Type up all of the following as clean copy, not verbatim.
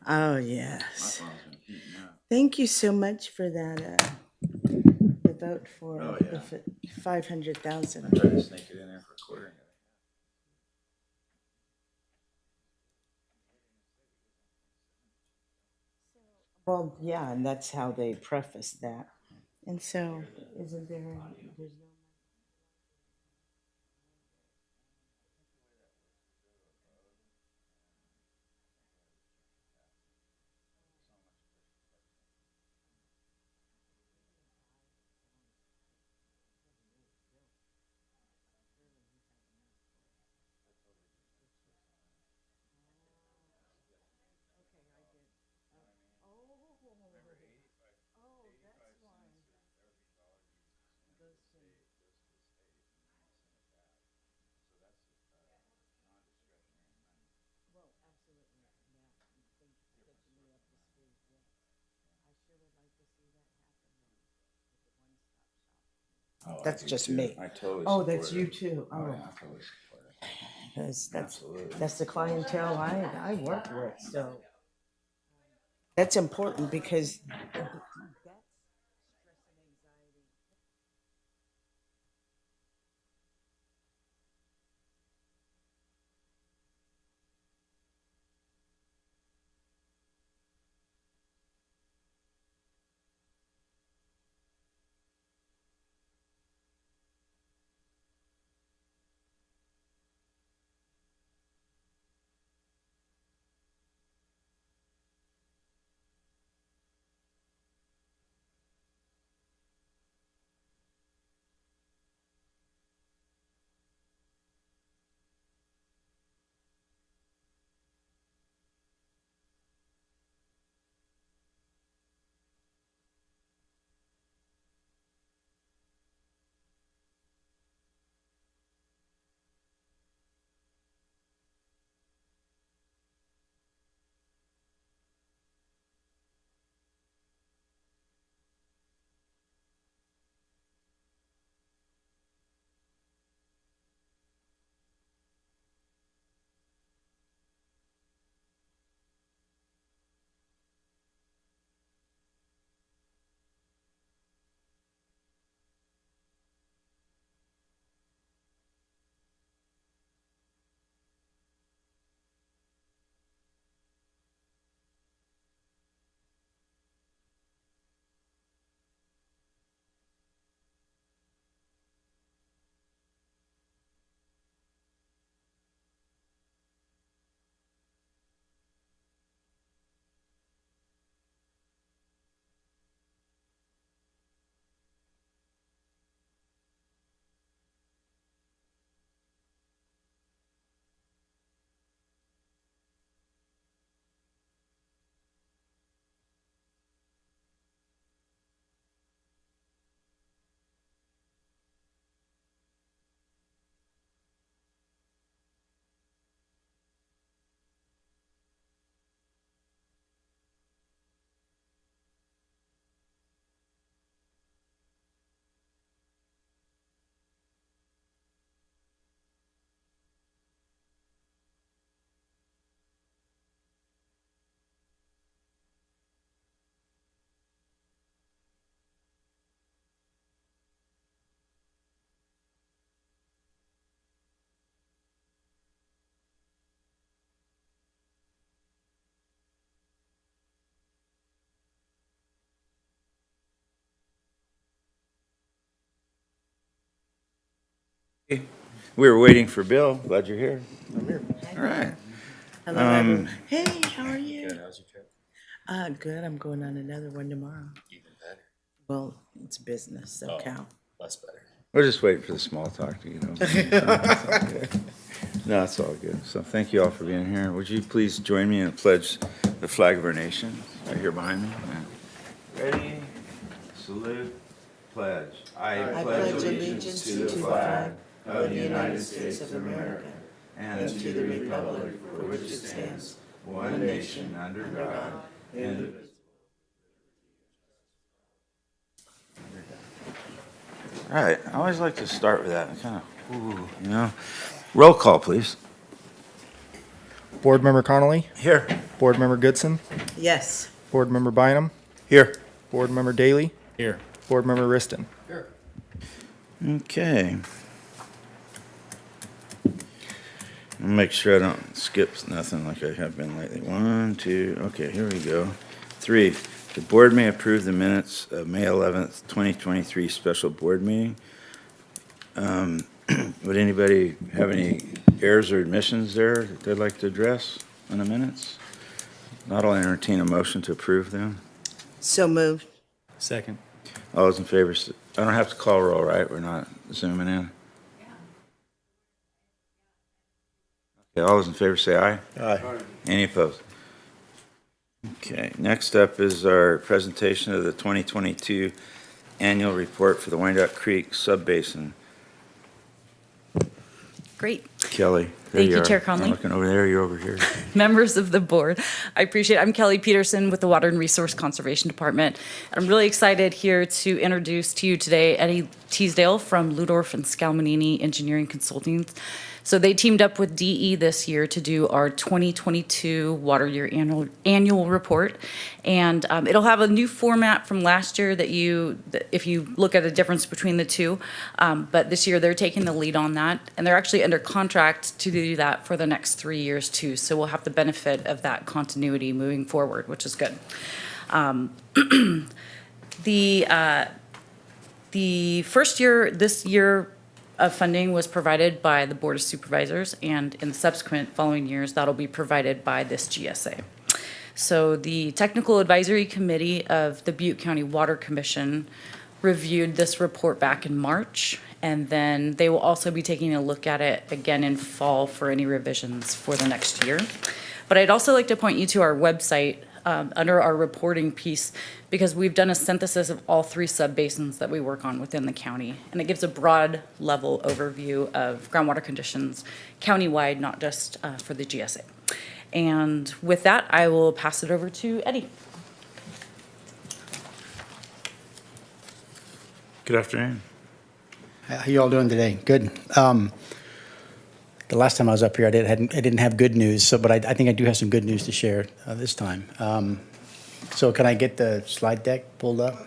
Oh, My yes. phone's been heating up. Thank you so much for that, the vote for Oh, the yeah. 500,000. I tried to sneak it in there for quartering it. Well, yeah, and that's how they preface that. And so, isn't there, there's no. Oh, I That's do just too. me. I totally Oh, support that's you it. too. Oh, Oh, yeah, I totally support it. Absolutely. that's the clientele I work with. So that's important because We were waiting for Bill. Glad you're here. I'm here. All right. hello, everyone. Hey, how are you? Good. How's your trip? Good. I'm going on another one tomorrow. Even better. Well, it's business, so Oh. count. Less better. We're just waiting for the small talk, you know. No, it's all good. So thank you all for being here. Would you please join me in a pledge the flag of our nation right here behind me? Yeah. Ready? Salute. Pledge. I pledge allegiance to the flag of the United States of America and to the republic for which it stands, one nation under God, indivisible. All right. I always like to start with that. Kind of, ooh, you know. Roll call, please. Board Member Connolly, Here. Board Member Goodson, Yes. Board Member Bynum, Here. Board Member Daly, Here. Board Member Riston. Okay. I'll make sure I don't skip nothing like I have been lately. 1, 2, okay, here we go. 3, the board may approve the minutes of May 11th, 2023 special board meeting. Would anybody have any errors or omissions there that they'd like to address on the minutes? Not only entertain a motion to approve them. So moved. Second. All those in favor, I don't have to call roll, right? We're not zooming in. Okay, all those in favor say aye. Aye. Any opposed? Okay, next up is our presentation of the 2022 annual report for the Wyandotte Creek Subbasin. Great. Kelly. there Thank you, are. Chair Conley. I'm looking over there, you're over here. Members of the board, I appreciate it. I'm Kelly Peterson with the Water and Resource Conservation Department. I'm really excited here to introduce to you today Eddie Teasdale from Ludorf and Scalmanini Engineering Consulting. So they teamed up with DE this year to do our 2022 water year annual report. And it'll have a new format from last year that if you look at the difference between the two. But this year they're taking the lead on that. And they're actually under contract to do that for the next 3 years too. So we'll have the benefit of that continuity moving forward, which is good. The first year, this year, of funding was provided by the Board of Supervisors, and in the subsequent following years, that'll be provided by this GSA. So the Technical Advisory Committee of the Butte County Water Commission reviewed this report back in March, and then they will also be taking a look at it again in fall for any revisions for the next year. But I'd also like to point you to our website under our reporting piece, because we've done a synthesis of all 3 subbasins that we work on within the county. And it gives a broad level overview of groundwater conditions countywide, not just for the GSA. And with that, I will pass it over to Eddie. Good afternoon. How you all doing today? Good. The last time I was up here, I didn't have good news, but I think I do have some good news to share this time. So can I get the slide deck pulled up?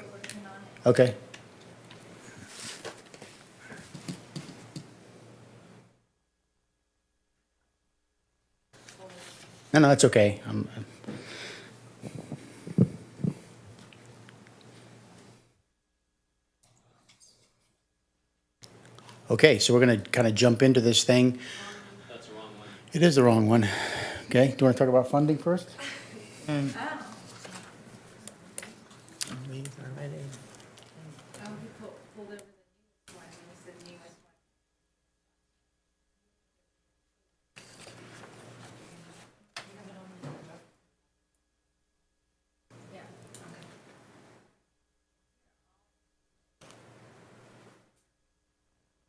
Okay. No, that's okay. Okay, so we're going to kind of jump into this thing. That's the wrong one. It is the wrong one. Okay, do you want to talk about funding first?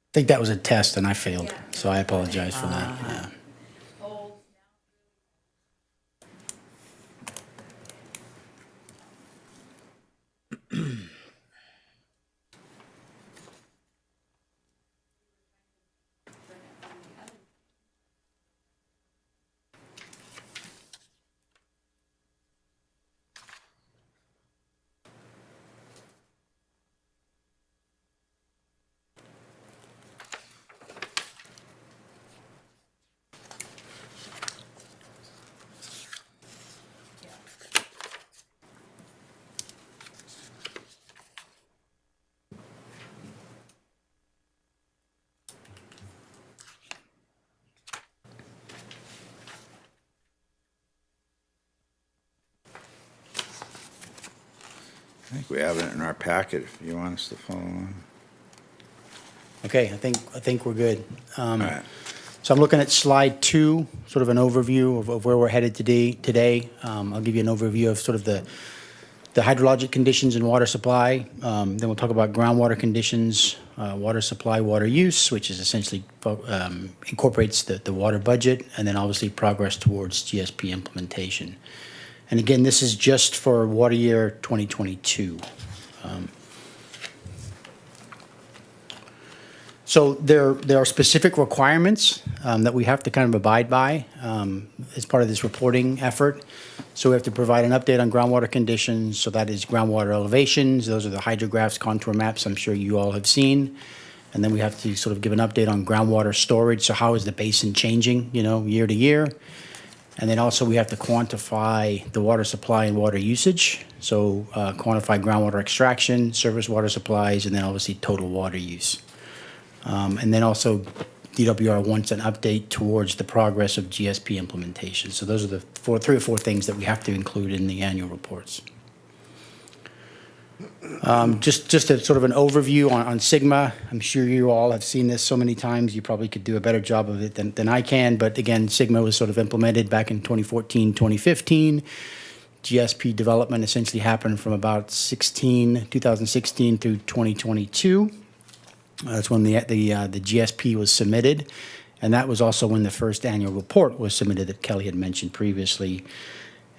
I think that was a test and I failed, so I apologize for that. Yeah. I think we have it in our packet if you want us to follow along. Okay, I think we're good. All right. So I'm looking at slide 2, sort of an overview of where we're headed today. I'll give you an overview of sort of the hydrologic conditions and water supply. Then we'll talk about groundwater conditions, water supply, water use, which is essentially incorporates the water budget, and then obviously progress towards GSP implementation. And again, this is just for water year 2022. So there are specific requirements that we have to kind of abide by as part of this reporting effort. So we have to provide an update on groundwater conditions. So that is groundwater elevations. Those are the hydrographs, contour maps I'm sure you all have seen. And then we have to sort of give an update on groundwater storage. So how is the basin changing, year to year? And then also we have to quantify the water supply and water usage. So quantify groundwater extraction, surface water supplies, and then obviously total water use. And then also DWR wants an update towards the progress of GSP implementation. So those are the three or four things that we have to include in the annual reports. Just a sort of an overview on Sigma. I'm sure you all have seen this so many times. You probably could do a better job of it than I can. But again, Sigma was sort of implemented back in 2014, 2015. GSP development essentially happened from about 2016 through 2022. That's when the GSP was submitted, and that was also when the first annual report was submitted that Kelly had mentioned previously.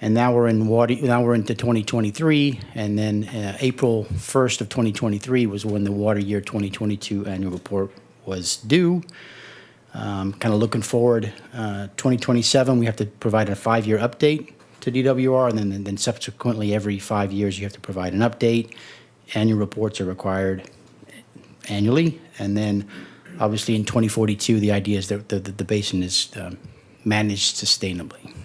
And now we're into 2023, and then April 1st of 2023 was when the water year 2022 annual report was due. Kind of looking forward, 2027 we have to provide a 5-year update to DWR, and then subsequently every 5 years you have to provide an update. Annual reports are required annually, and then obviously in 2042 the idea is that the basin is managed sustainably.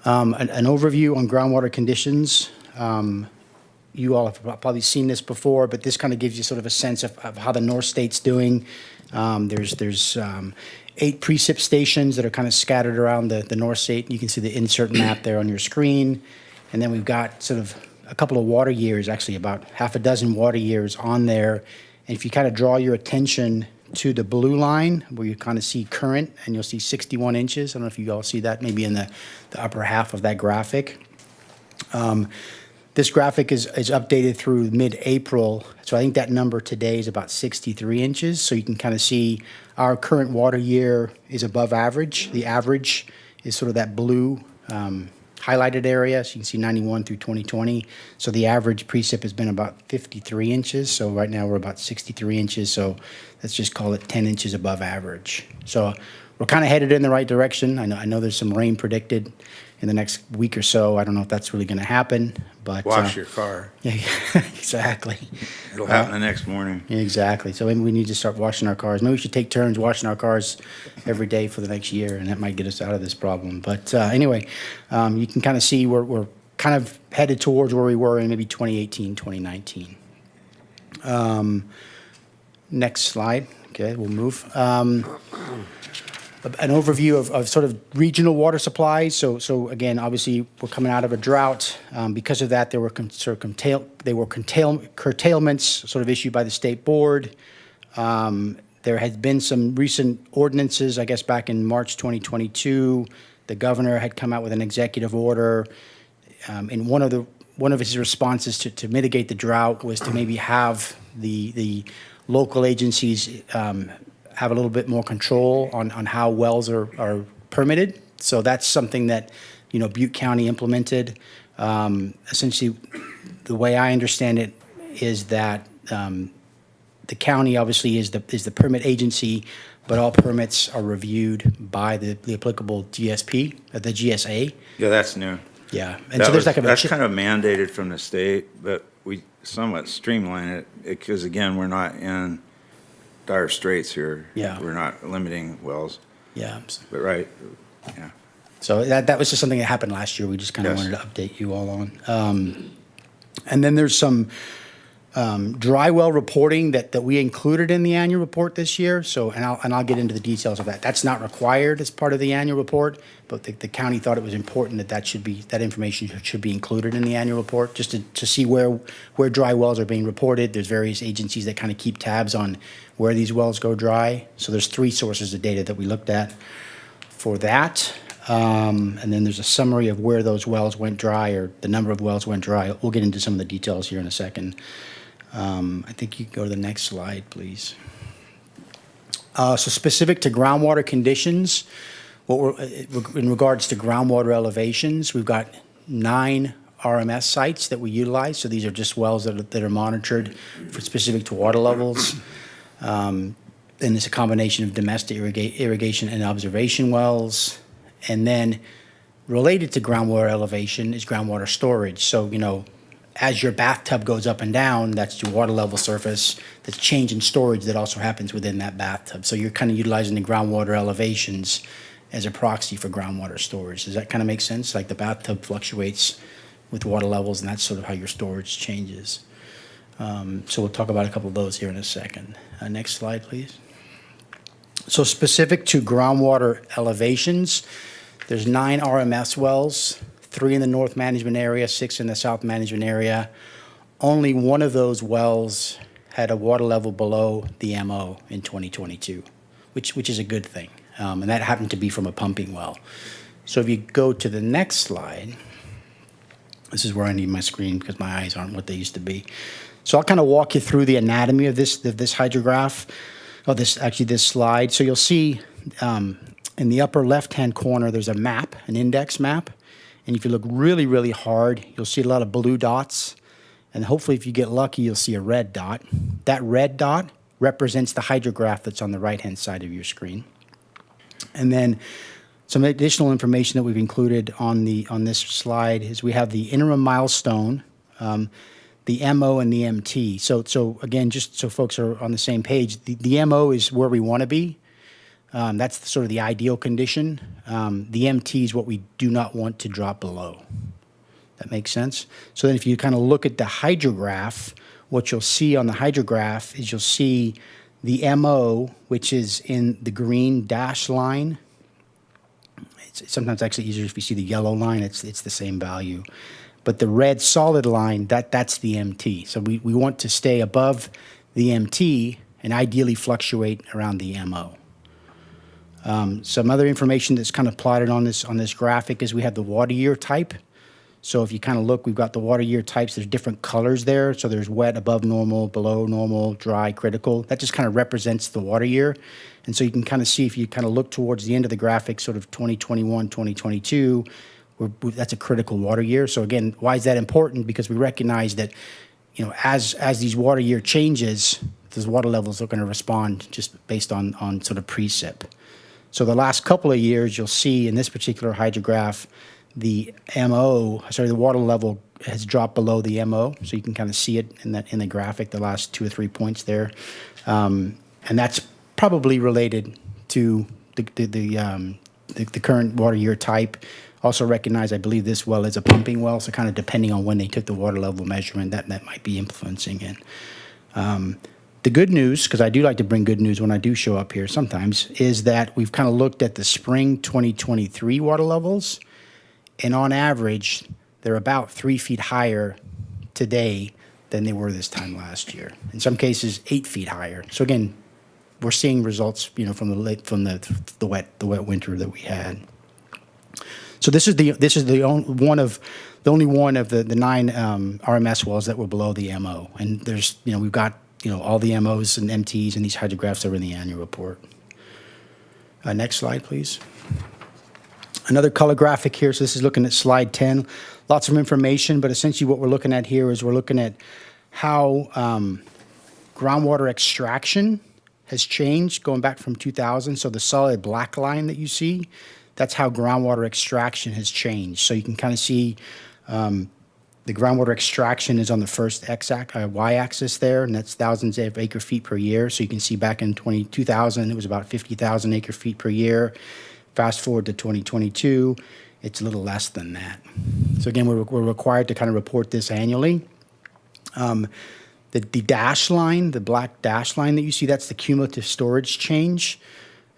An overview on groundwater conditions. You all have probably seen this before, but this kind of gives you sort of a sense of how the North State's doing. There's 8 precip stations that are kind of scattered around the North State. You can see the insert map there on your screen, and then we've got sort of a couple of water years, actually about half a dozen water years on there. And if you kind of draw your attention to the blue line where you kind of see current, and you'll see 61 inches. I don't know if you all see that maybe in the upper half of that graphic. This graphic is updated through mid-April. So I think that number today is about 63 inches. So you can kind of see our current water year is above average. The average is sort of that blue highlighted area, so you can see 91 through 2020. So the average precip has been about 53 inches. So right now we're about 63 inches. So let's just call it 10 inches above average. So we're kind of headed in the right direction. I know there's some rain predicted in the next week or so. I don't know if that's really going to happen, but Wash your car. Yeah, exactly. It'll happen the next morning. Exactly. So maybe we need to start washing our cars. Maybe we should take turns washing our cars every day for the next year, and that might get us out of this problem. But anyway, you can kind of see we're kind of headed towards where we were in maybe 2018, 2019. Next slide. Okay, we'll move. An overview of sort of regional water supplies. So again, obviously, we're coming out of a drought. Because of that, there were curtailments sort of issued by the state board. There had been some recent ordinances, I guess, back in March 2022. The governor had come out with an executive order. And one of his responses to mitigate the drought was to maybe have the local agencies have a little bit more control on how wells are permitted. So that's something that, Butte County implemented. Essentially, the way I understand it is that the county obviously is the permit agency, but all permits are reviewed by the applicable GSP, the GSA. Yeah, that's new. Yeah, and so there's like that's kind of mandated from the state, but we somewhat streamline it because again, we're not in dire straits here. Yeah. We're not limiting wells. Yeah. But right, yeah. So that was just something that happened last year. We just kind of Yes. wanted to update you all on. And then there's some dry well reporting that we included in the annual report this year. So, and I'll get into the details of that. That's not required as part of the annual report, but the county thought it was important that information should be included in the annual report, just to see where dry wells are being reported. There's various agencies that kind of keep tabs on where these wells go dry. So there's 3 sources of data that we looked at for that. And then there's a summary of where those wells went dry, or the number of wells went dry. We'll get into some of the details here in a second. I think you can go to the next slide, please. So specific to groundwater conditions, in regards to groundwater elevations, we've got 9 RMS sites that we utilize. So these are just wells that are monitored for specific to water levels. And it's a combination of domestic irrigation and observation wells. And then related to groundwater elevation is groundwater storage. So, as your bathtub goes up and down, that's your water level surface. That's change in storage that also happens within that bathtub. So you're kind of utilizing the groundwater elevations as a proxy for groundwater storage. Does that kind of make sense? Like the bathtub fluctuates with water levels, and that's sort of how your storage changes. So we'll talk about a couple of those here in a second. Next slide, please. So specific to groundwater elevations, there's 9 RMS wells, 3 in the North Management Area, 6 in the South Management Area. Only one of those wells had a water level below the MO in 2022, which is a good thing. And that happened to be from a pumping well. So if you go to the next slide, this is where I need my screen because my eyes aren't what they used to be. So I'll kind of walk you through the anatomy of this hydrograph, this slide. So you'll see in the upper left-hand corner, there's a map, an index map. And if you look really, really hard, you'll see a lot of blue dots. And hopefully, if you get lucky, you'll see a red dot. That red dot represents the hydrograph that's on the right-hand side of your screen. And then some additional information that we've included on this slide is we have the interim milestone, the MO and the MT. So again, just so folks are on the same page, the MO is where we want to be. That's sort of the ideal condition. The MT is what we do not want to drop below. That makes sense? So then if you kind of look at the hydrograph, what you'll see on the hydrograph is you'll see the MO, which is in the green dash line. It's sometimes actually easier if you see the yellow line. It's the same value. But the red solid line, that's the MT. So we want to stay above the MT and ideally fluctuate around the MO. Some other information that's kind of plotted on this graphic is we have the water year type. So if you kind of look, we've got the water year types. There's different colors there. So there's wet, above normal, below normal, dry, critical. That just kind of represents the water year. And so you can kind of see if you kind of look towards the end of the graphic, sort of 2021, 2022, that's a critical water year. So again, why is that important? Because we recognize that, as these water year changes, those water levels are going to respond just based on sort of precip. So the last couple of years, you'll see in this particular hydrograph, the water level has dropped below the MO. So you can kind of see it in the graphic, the last 2 or 3 points there. And that's probably related to the current water year type. Also recognize, I believe this well is a pumping well, so kind of depending on when they took the water level measurement, that might be influencing it. The good news, because I do like to bring good news when I do show up here sometimes, is that we've kind of looked at the spring 2023 water levels, and on average, they're about 3 feet higher today than they were this time last year. In some cases, 8 feet higher. So again, we're seeing results, from the wet winter that we had. So this is the only one of the 9 RMS wells that were below the MO, and there's we've got all the MOs and MTs and these hydrographs are in the annual report. Next slide, please. Another color graphic here. So this is looking at slide 10. Lots of information, but essentially what we're looking at here is we're looking at how groundwater extraction has changed going back from 2000. So the solid black line that you see, that's how groundwater extraction has changed. So you can kind of see the groundwater extraction is on the first y-axis there, and that's thousands of acre feet per year. So you can see back in 2000, it was about 50,000 acre feet per year. Fast forward to 2022, it's a little less than that. So again, we're required to kind of report this annually. The dash line, the black dash line that you see, that's the cumulative storage change.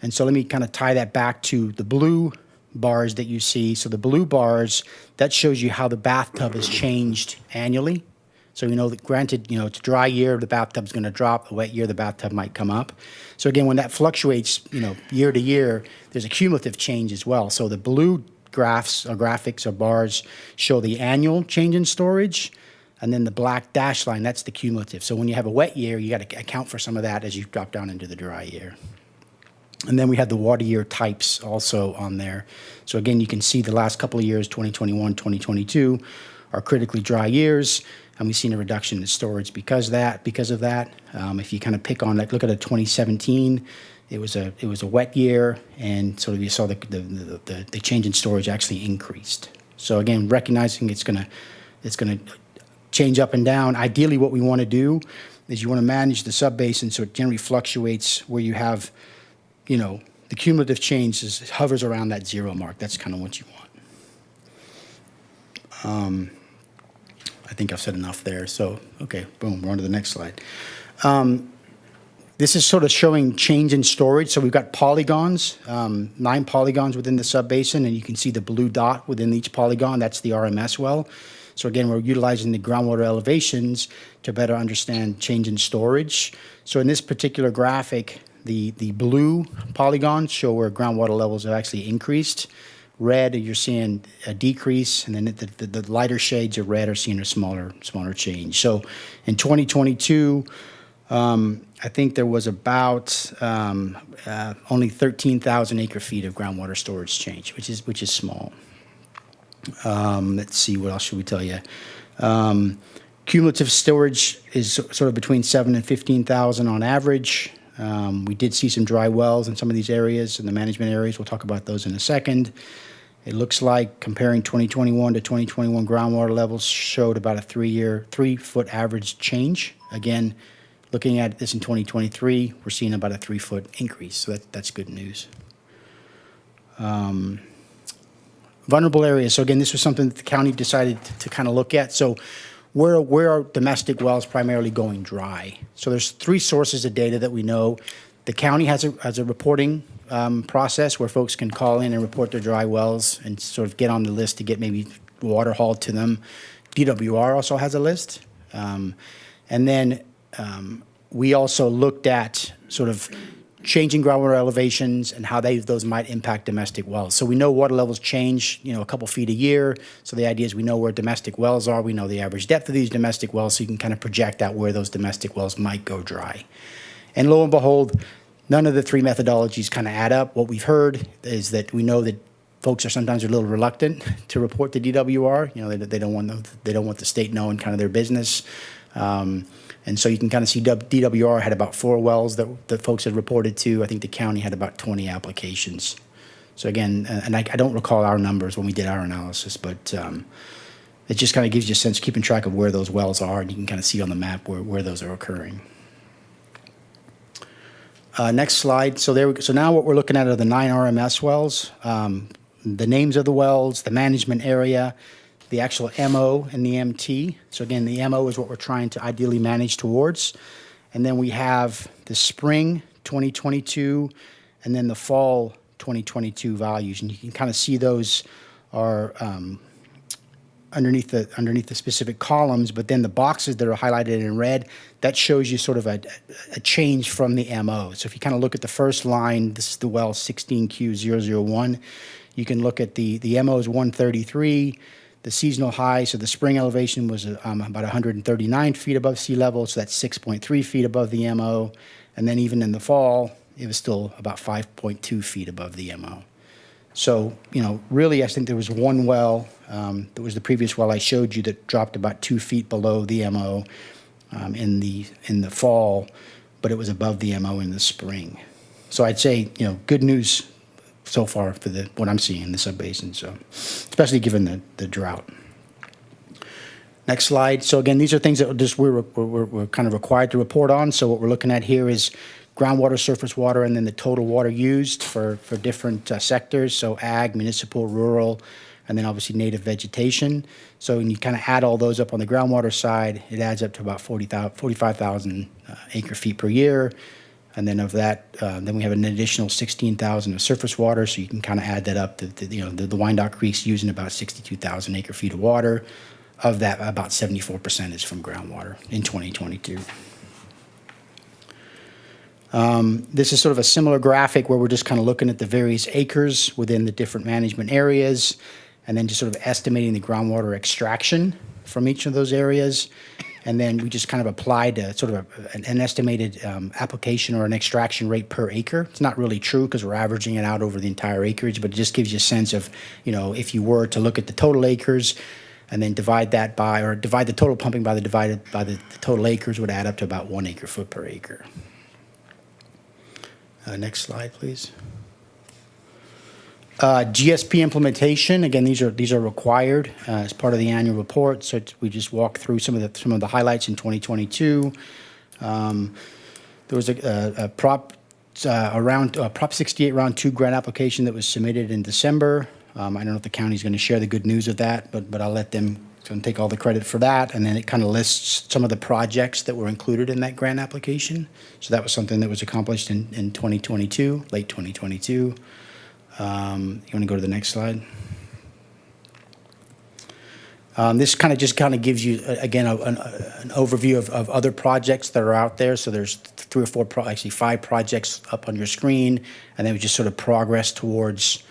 And so let me kind of tie that back to the blue bars that you see. So the blue bars, that shows you how the bathtub has changed annually. So that granted, it's a dry year, the bathtub's going to drop. A wet year, the bathtub might come up. So again, when that fluctuates, year to year, there's a cumulative change as well. So the blue graphics or bars show the annual change in storage, and then the black dash line, that's the cumulative. So when you have a wet year, you got to account for some of that as you drop down into the dry year. And then we have the water year types also on there. So again, you can see the last couple of years, 2021, 2022, are critically dry years, and we've seen a reduction in storage because of that. If you kind of pick on, like, look at a 2017, it was a wet year, and sort of you saw the change in storage actually increased. So again, recognizing it's gonna change up and down. Ideally, what we want to do is you want to manage the subbasin so it generally fluctuates where you have, the cumulative change hovers around that 0 mark. That's kind of what you want. I think I've said enough there. So, okay, boom, we're on to the next slide. This is sort of showing change in storage. So we've got polygons, 9 polygons within the subbasin, and you can see the blue dot within each polygon. That's the RMS well. So again, we're utilizing the groundwater elevations to better understand change in storage. So in this particular graphic, the blue polygons show where groundwater levels have actually increased. Red, you're seeing a decrease, and then the lighter shades of red are seeing a smaller change. So in 2022, I think there was about only 13,000 acre-feet of groundwater storage change, which is small. Let's see, what else should we tell you? Cumulative storage is sort of between 7,000 and 15,000 on average. We did see some dry wells in some of these areas, in the management areas. We'll talk about those in a second. It looks like comparing 2021 to 2021 groundwater levels showed about a 3-foot average change. Again, looking at this in 2023, we're seeing about a 3-foot increase, so that's good news. Vulnerable areas. So again, this was something that the county decided to kind of look at. So where are domestic wells primarily going dry? So there's 3 sources of data that we know. The county has a reporting process where folks can call in and report their dry wells and sort of get on the list to get maybe water hauled to them. DWR also has a list. And then we also looked at sort of changing groundwater elevations and how those might impact domestic wells. So we know water levels change, a couple feet a year. So the idea is we know where domestic wells are. We know the average depth of these domestic wells, so you can kind of project out where those domestic wells might go dry. And lo and behold, none of the 3 methodologies kind of add up. What we've heard is that we know that folks are sometimes a little reluctant to report to DWR. They don't want the state knowing kind of their business. And so you can kind of see DWR had about 4 wells that folks had reported to. I think the county had about 20 applications. So again, and I don't recall our numbers when we did our analysis, but it just kind of gives you a sense, keeping track of where those wells are, and you can kind of see on the map where those are occurring. Next slide. So now what we're looking at are the 9 RMS wells, the names of the wells, the management area, the actual MO and the MT. So again, the MO is what we're trying to ideally manage towards. And then we have the spring 2022 and then the fall 2022 values. And you can kind of see those are underneath the specific columns, but then the boxes that are highlighted in red, that shows you sort of a change from the MO. So if you kind of look at the first line, this is the well 16Q001. You can look at the MO is 133. The seasonal high, so the spring elevation was about 139 feet above sea level, so that's 6.3 feet above the MO. And then even in the fall, it was still about 5.2 feet above the MO. So, really, I think there was one well, that was the previous well I showed you, that dropped about 2 feet below the MO in the fall, but it was above the MO in the spring. So I'd say, good news so far for what I'm seeing in the subbasin, so especially given the drought. Next slide. So again, these are things that we're kind of required to report on. So what we're looking at here is groundwater, surface water, and then the total water used for different sectors. So ag, municipal, rural, and then obviously native vegetation. So when you kind of add all those up on the groundwater side, it adds up to about 45,000 acre feet per year. And then of that, then we have an additional 16,000 of surface water, so you can kind of add that up. The Wyandotte Creek's using about 62,000 acre feet of water. Of that, about 74% is from groundwater in 2022. This is sort of a similar graphic where we're just kind of looking at the various acres within the different management areas, and then just sort of estimating the groundwater extraction from each of those areas. And then we just kind of applied sort of an estimated application or an extraction rate per acre. It's not really true because we're averaging it out over the entire acreage, but it just gives you a sense of, if you were to look at the total acres, and then divide the total pumping by the total acres would add up to about 1 acre-foot per acre. Next slide, please. GSP implementation, again, these are required as part of the annual report. So we just walked through some of the highlights in 2022. There was a Prop 68 Round 2 grant application that was submitted in December. I don't know if the county's going to share the good news of that, but I'll let them take all the credit for that. And then it kind of lists some of the projects that were included in that grant application. So that was something that was accomplished in 2022, late 2022. You want to go to the next slide? This kind of gives you, again, an overview of other projects that are out there. So there's 3 or 4, actually 5 projects up on your screen, and then we just sort of progress towards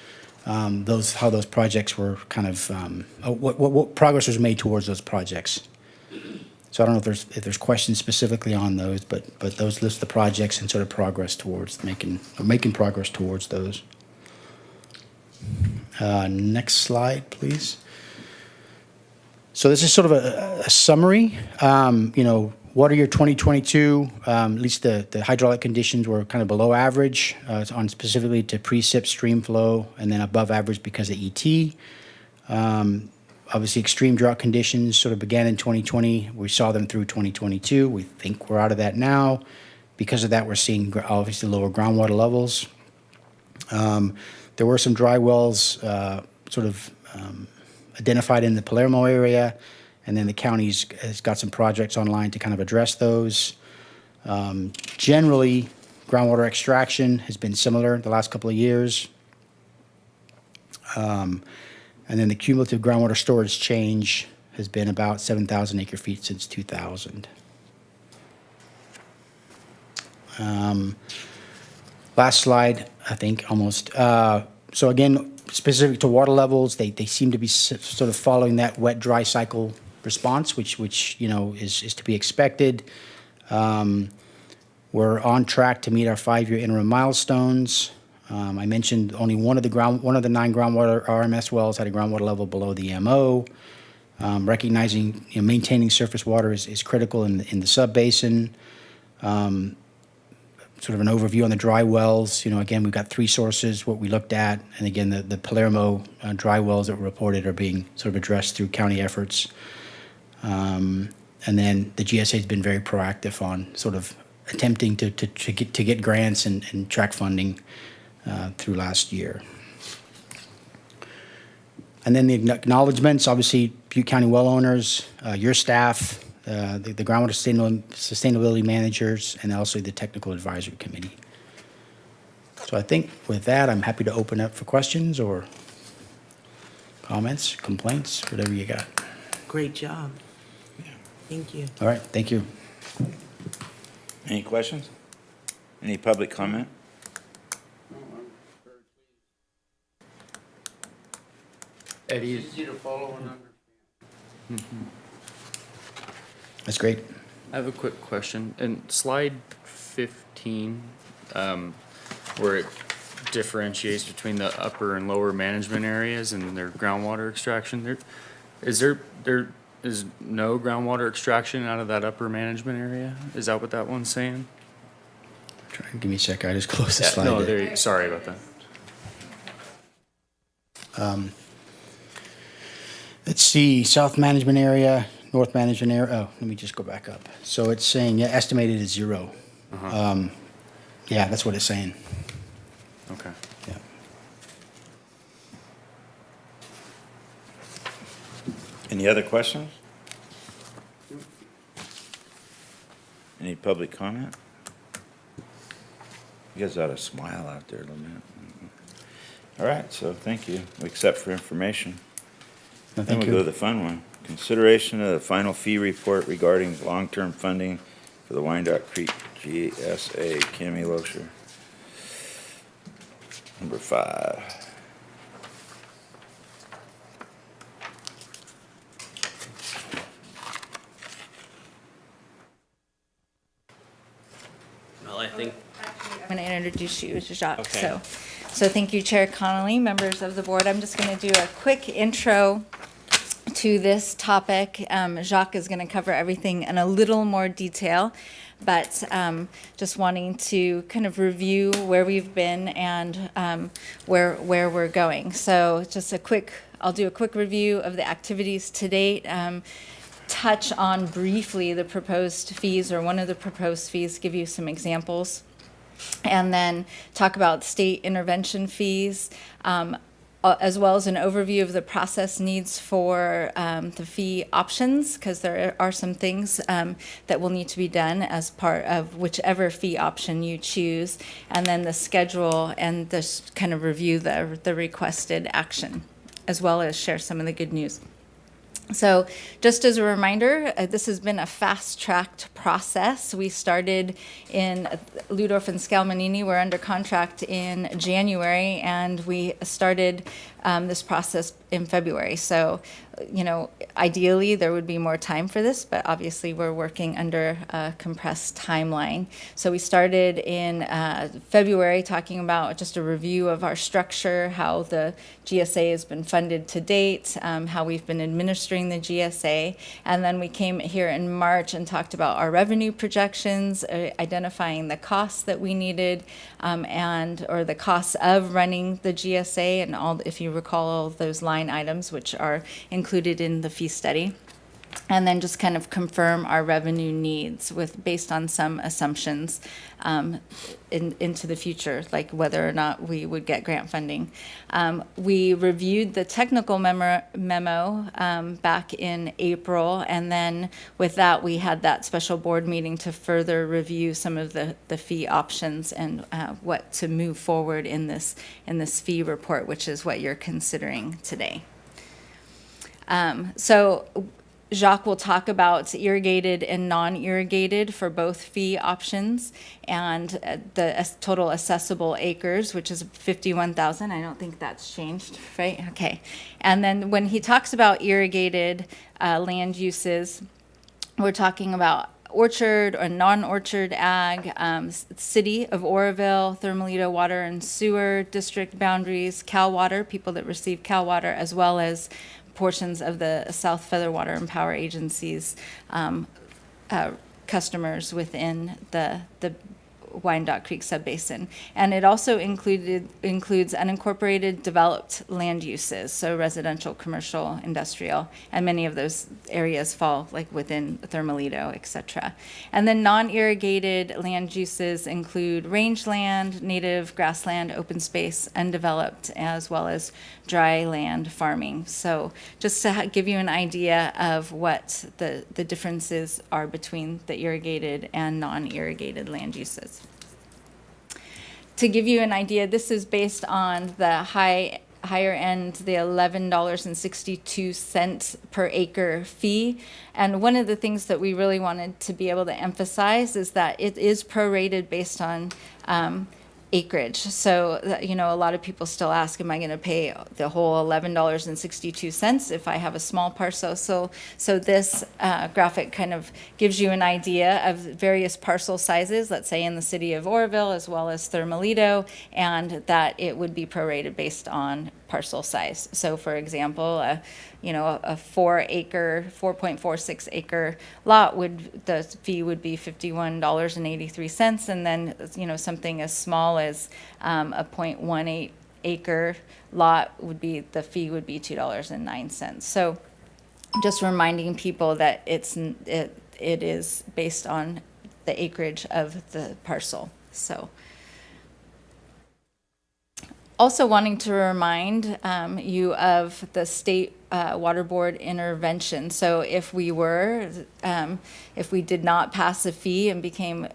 how those projects were kind of, what progress was made towards those projects. So I don't know if there's questions specifically on those, but those list the projects and sort of progress towards making progress towards those. Next slide, please. So this is sort of a summary. What are your 2022, at least the hydraulic conditions were kind of below average on specifically to precip stream flow, and then above average because of ET. Obviously, extreme drought conditions sort of began in 2020. We saw them through 2022. We think we're out of that now. Because of that, we're seeing obviously lower groundwater levels. There were some dry wells identified in the Palermo area, and then the county has got some projects online to kind of address those. Generally, groundwater extraction has been similar the last couple of years. And then the cumulative groundwater storage change has been about 7,000 acre-feet since 2000. Last slide, I think, almost. So again, specific to water levels, they seem to be sort of following that wet-dry cycle response, which is to be expected. We're on track to meet our 5-year interim milestones. I mentioned only one of the 9 groundwater RMS wells had a groundwater level below the MO. Recognizing maintaining surface water is critical in the sub-basin. Sort of an overview on the dry wells. Again, we've got 3 sources, what we looked at. And again, the Palermo dry wells that were reported are being sort of addressed through county efforts. And then the GSA has been very proactive on sort of attempting to get grants and track funding through last year. And then the acknowledgements, obviously, Butte County well owners, your staff, the groundwater sustainability managers, and also the technical advisory committee. So I think with that, I'm happy to open up for questions or comments, complaints, whatever you got. Great job. Thank you. All right, thank you. Any questions? Any public comment? Eddie, Easy to follow and understand. That's great. I have a quick question. In slide 15, where it differentiates between the upper and lower management areas and their groundwater extraction, there is no groundwater extraction out of that upper management area? Is that what that one's saying? Give me a sec. I just closed the slide. No, there. sorry about that. Let's see, south management area, north management area. Oh, let me just go back up. So it's saying estimated is 0. Yeah, that's what it's saying. Okay. Yeah. Any other questions? Any public comment? You guys ought to smile out there a little bit. All right, so thank you. We accept for information. No, Then thank we'll go you. to the fun one. Consideration of the final fee report regarding long-term funding for the Wyandotte Creek GSA. Cammy Loescher. Number 5. Well, I think I'm going to introduce you to Jacques. Okay. So thank you, Chair Connolly, members of the board. I'm just going to do a quick intro to this topic. Jacques is going to cover everything in a little more detail, but just wanting to kind of review where we've been and where we're going. So just I'll do a quick review of the activities to date. Touch on briefly the proposed fees, or one of the proposed fees, give you some examples, and then talk about state intervention fees, as well as an overview of the process needs for the fee options, because there are some things that will need to be done as part of whichever fee option you choose, and then the schedule, and just kind of review the requested action, as well as share some of the good news. So just as a reminder, this has been a fast-tracked process. We started in Ludorf and Scalmanini. We're under contract in January, and we started this process in February. So, ideally, there would be more time for this, but obviously we're working under a compressed timeline. So we started in February talking about just a review of our structure, how the GSA has been funded to date, how we've been administering the GSA, and then we came here in March and talked about our revenue projections, identifying the costs that we needed, or the costs of running the GSA, and all, if you recall, all those line items which are included in the fee study. And then just kind of confirm our revenue needs based on some assumptions into the future, like whether or not we would get grant funding. We reviewed the technical memo back in April, and then with that we had that special board meeting to further review some of the fee options and what to move forward in this fee report, which is what you're considering today. So Jacques will talk about irrigated and non-irrigated for both fee options, and the total assessable acres, which is 51,000. I don't think that's changed, right? Okay. And then when he talks about irrigated land uses, we're talking about orchard or non-orchard ag, city of Oroville, Thermalito Water and Sewer District boundaries, Cal Water, people that receive Cal Water, as well as portions of the South Feather Water and Power Agency's customers within the Wyandotte Creek subbasin. And it also includes unincorporated developed land uses, so residential, commercial, industrial, and many of those areas fall like within Thermalito, et cetera. And then non-irrigated land uses include rangeland, native grassland, open space, undeveloped, as well as dry land farming. So just to give you an idea of what the differences are between the irrigated and non-irrigated land uses. To give you an idea, this is based on the higher end, the $11.62 per acre fee. And one of the things that we really wanted to be able to emphasize is that it is prorated based on acreage. So, a lot of people still ask, am I going to pay the whole $11.62 if I have a small parcel? So this graphic kind of gives you an idea of various parcel sizes, let's say in the city of Oroville as well as Thermalito, and that it would be prorated based on parcel size. So for example, a 4.46 acre lot the fee would be $51.83, and then something as small as a 0.18 acre lot the fee would be $2.09. So just reminding people that it is based on the acreage of the parcel. So also wanting to remind you of the state water board intervention. So if we did not pass a fee and became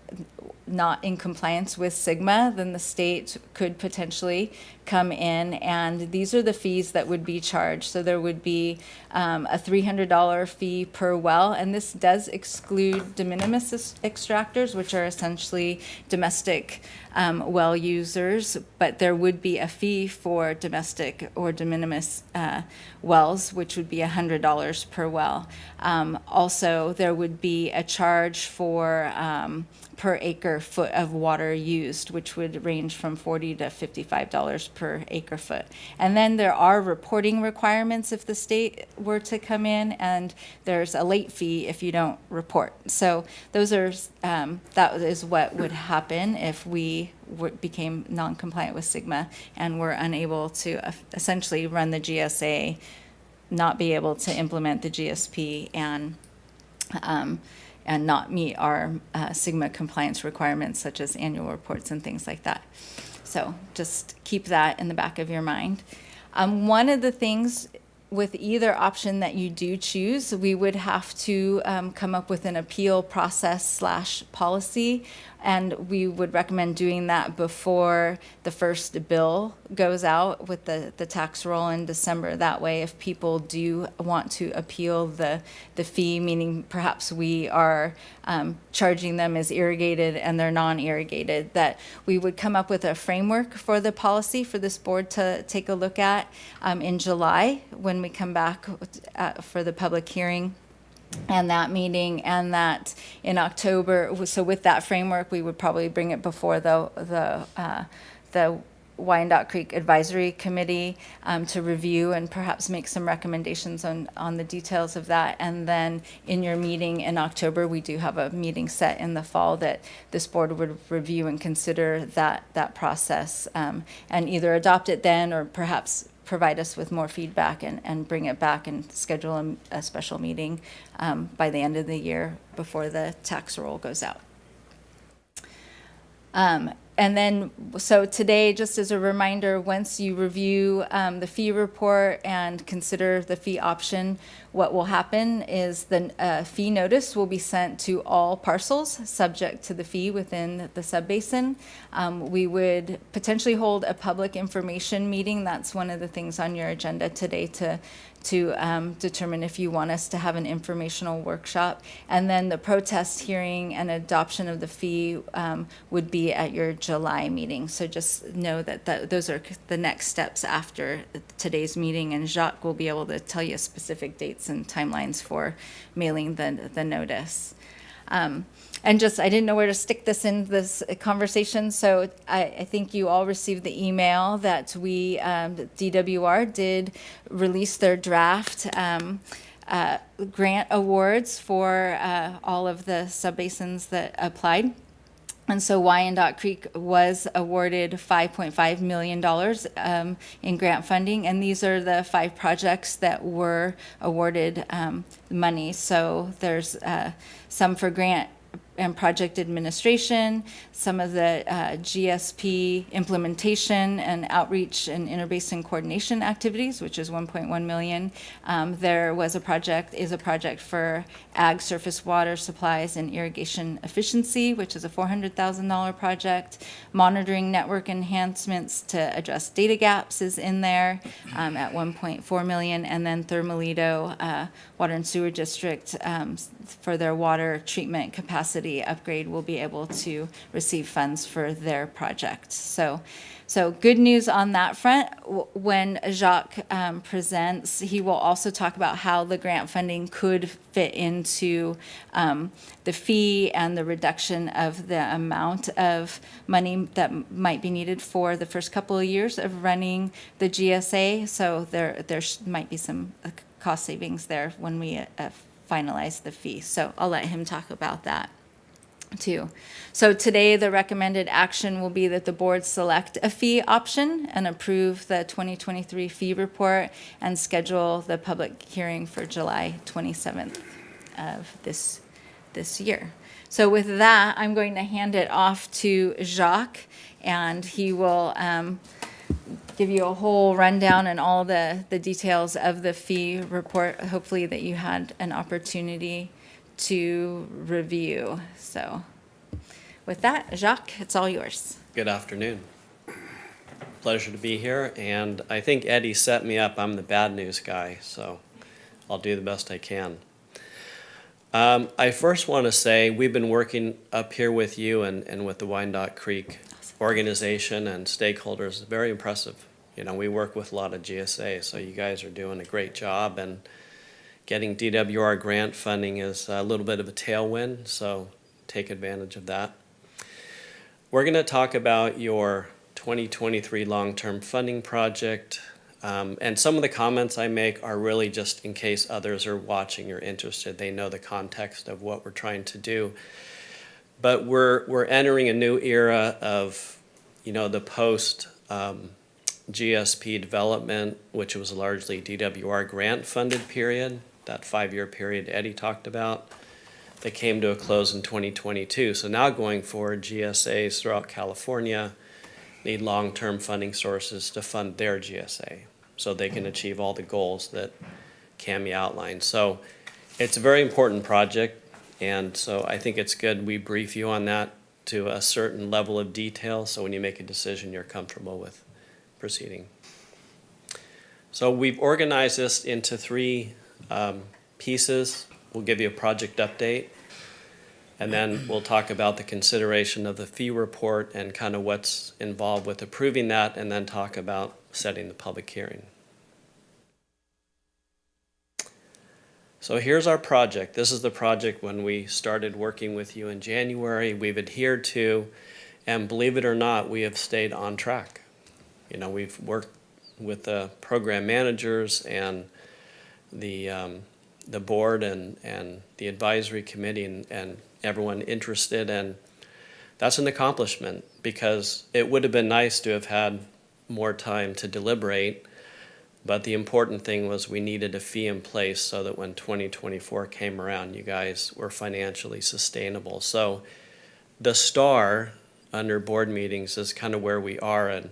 not in compliance with SGMA, then the state could potentially come in, and these are the fees that would be charged. So there would be a $300 fee per well, and this does exclude de minimis extractors, which are essentially domestic well users, but there would be a fee for domestic or de minimis wells, which would be $100 per well. Also, there would be a charge for per acre foot of water used, which would range from $40 to $55 per acre foot. And then there are reporting requirements if the state were to come in, and there's a late fee if you don't report. So those are, that is what would happen if we became non-compliant with SGMA and were unable to essentially run the GSA, not be able to implement the GSP, and not meet our SGMA compliance requirements, such as annual reports and things like that. So just keep that in the back of your mind. One of the things with either option that you do choose, we would have to come up with an appeal process / policy, and we would recommend doing that before the first bill goes out with the tax roll in December. That way, if people do want to appeal the fee, meaning perhaps we are charging them as irrigated and they're non-irrigated, that we would come up with a framework for the policy for this board to take a look at in July when we come back for the public hearing and that meeting, and that in October. So with that framework, we would probably bring it before the Wyandotte Creek Advisory Committee to review and perhaps make some recommendations on the details of that. And then in your meeting in October, we do have a meeting set in the fall that this board would review and consider that process, and either adopt it then or perhaps provide us with more feedback and bring it back and schedule a special meeting by the end of the year before the tax roll goes out. And then, so today, just as a reminder, once you review the fee report and consider the fee option, what will happen is the fee notice will be sent to all parcels subject to the fee within the subbasin. We would potentially hold a public information meeting. That's one of the things on your agenda today to determine if you want us to have an informational workshop. And then the protest hearing and adoption of the fee would be at your July meeting. So just know that those are the next steps after today's meeting, and Jacques will be able to tell you specific dates and timelines for mailing the notice. And just, I didn't know where to stick this in this conversation, so I think you all received the email that DWR did release their draft grant awards for all of the subbasins that applied. And so Wyandotte Creek was awarded $5.5 million in grant funding, and these are the 5 projects that were awarded money. So there's some for grant and project administration, some of the GSP implementation and outreach and interbasin coordination activities, which is $1.1 million. There is a project for ag surface water supplies and irrigation efficiency, which is a $400,000 project. Monitoring network enhancements to address data gaps is in there at $1.4 million. And then Thermalito Water and Sewer District for their water treatment capacity upgrade will be able to receive funds for their project. So good news on that front. When Jacques presents, he will also talk about how the grant funding could fit into the fee and the reduction of the amount of money that might be needed for the first couple of years of running the GSA. So there might be some cost savings there when we finalize the fee. So I'll let him talk about that too. So today, the recommended action will be that the board select a fee option and approve the 2023 fee report and schedule the public hearing for July 27th of this year. So with that, I'm going to hand it off to Jacques, and he will give you a whole rundown and all the details of the fee report, hopefully that you had an opportunity to review. So with that, Jacques, it's all yours. Good afternoon. Pleasure to be here, and I think Eddie set me up. I'm the bad news guy, so I'll do the best I can. I first want to say we've been working up here with you and with the Wyandotte Creek organization and stakeholders. Very impressive. You know, we work with a lot of GSA, so you guys are doing a great job, and getting DWR grant funding is a little bit of a tailwind, so take advantage of that. We're going to talk about your 2023 long-term funding project. And some of the comments I make are really just in case others are watching or interested. They know the context of what we're trying to do. But we're entering a new era of, the post GSP development, which was largely DWR grant funded period, that 5-year period Eddie talked about, that came to a close in 2022. So now going forward, GSAs throughout California need long-term funding sources to fund their GSA so they can achieve all the goals that Cami outlined. So it's a very important project, and so I think it's good we brief you on that to a certain level of detail so when you make a decision you're comfortable with proceeding. So we've organized this into 3 pieces. We'll give you a project update, and then we'll talk about the consideration of the fee report and kind of what's involved with approving that, and then talk about setting the public hearing. So here's our project. This is the project when we started working with you in January. We've adhered to, and believe it or not, we have stayed on track. We've worked with the program managers and the board and the advisory committee and everyone interested, and that's an accomplishment because it would have been nice to have had more time to deliberate, but the important thing was we needed a fee in place so that when 2024 came around, you guys were financially sustainable. So the star under board meetings is kind of where we are, and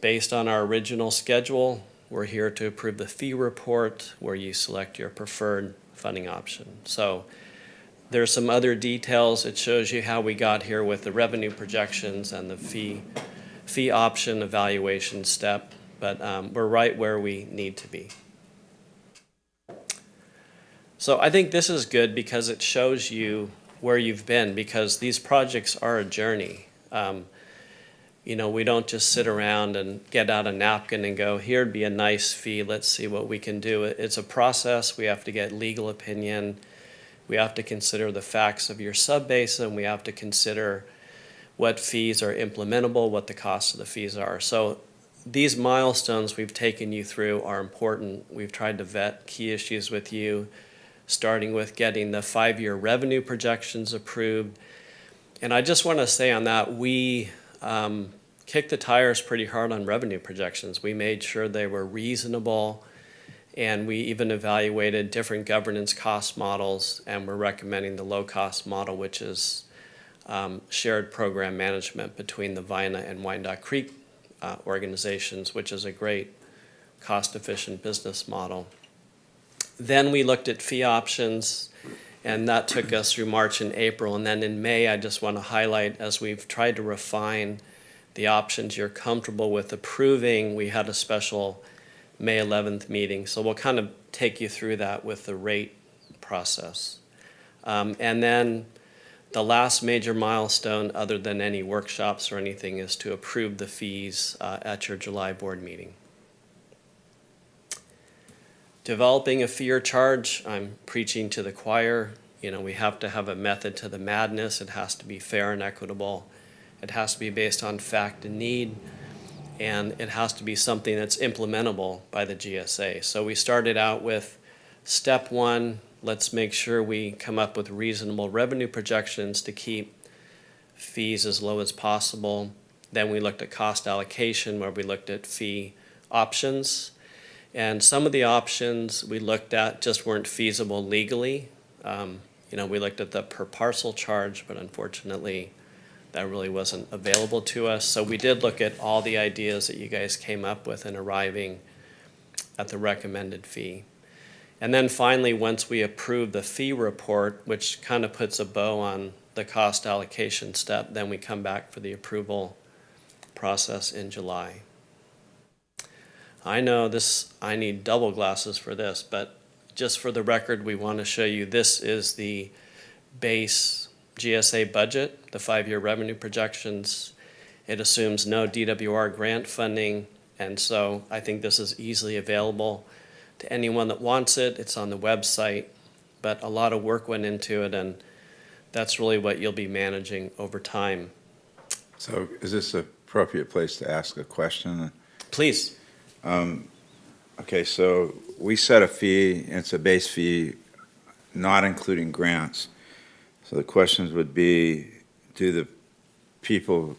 based on our original schedule, we're here to approve the fee report where you select your preferred funding option. So there's some other details. It shows you how we got here with the revenue projections and the fee option evaluation step, but we're right where we need to be. So I think this is good because it shows you where you've been, because these projects are a journey. We don't just sit around and get out a napkin and go, here'd be a nice fee, let's see what we can do. It's a process. We have to get legal opinion. We have to consider the facts of your subbasin. We have to consider what fees are implementable, what the costs of the fees are. So these milestones we've taken you through are important. We've tried to vet key issues with you, starting with getting the 5-year revenue projections approved. And I just want to say on that, we kicked the tires pretty hard on revenue projections. We made sure they were reasonable, and we even evaluated different governance cost models, and we're recommending the low-cost model, which is shared program management between the Vina and Wyandotte Creek organizations, which is a great cost-efficient business model. Then we looked at fee options, and that took us through March and April. And then in May, I just want to highlight, as we've tried to refine the options you're comfortable with approving, we had a special May 11th meeting. So we'll kind of take you through that with the rate process. And then the last major milestone, other than any workshops or anything, is to approve the fees at your July board meeting. Developing a fee or charge, I'm preaching to the choir. We have to have a method to the madness. It has to be fair and equitable. It has to be based on fact and need, and it has to be something that's implementable by the GSA. So we started out with step 1, let's make sure we come up with reasonable revenue projections to keep fees as low as possible. Then we looked at cost allocation, where we looked at fee options. And some of the options we looked at just weren't feasible legally. We looked at the per parcel charge, but unfortunately that really wasn't available to us. So we did look at all the ideas that you guys came up with in arriving at the recommended fee. And then finally, once we approved the fee report, which kind of puts a bow on the cost allocation step, then we come back for the approval process in July. I know I need double glasses for this, but just for the record, we want to show you this is the base GSA budget, the 5-year revenue projections. It assumes no DWR grant funding, and so I think this is easily available to anyone that wants it. It's on the website, but a lot of work went into it, and that's really what you'll be managing over time. So is this an appropriate place to ask a question? Please. Okay, so we set a fee, and it's a base fee, not including grants. So the questions would be, do the people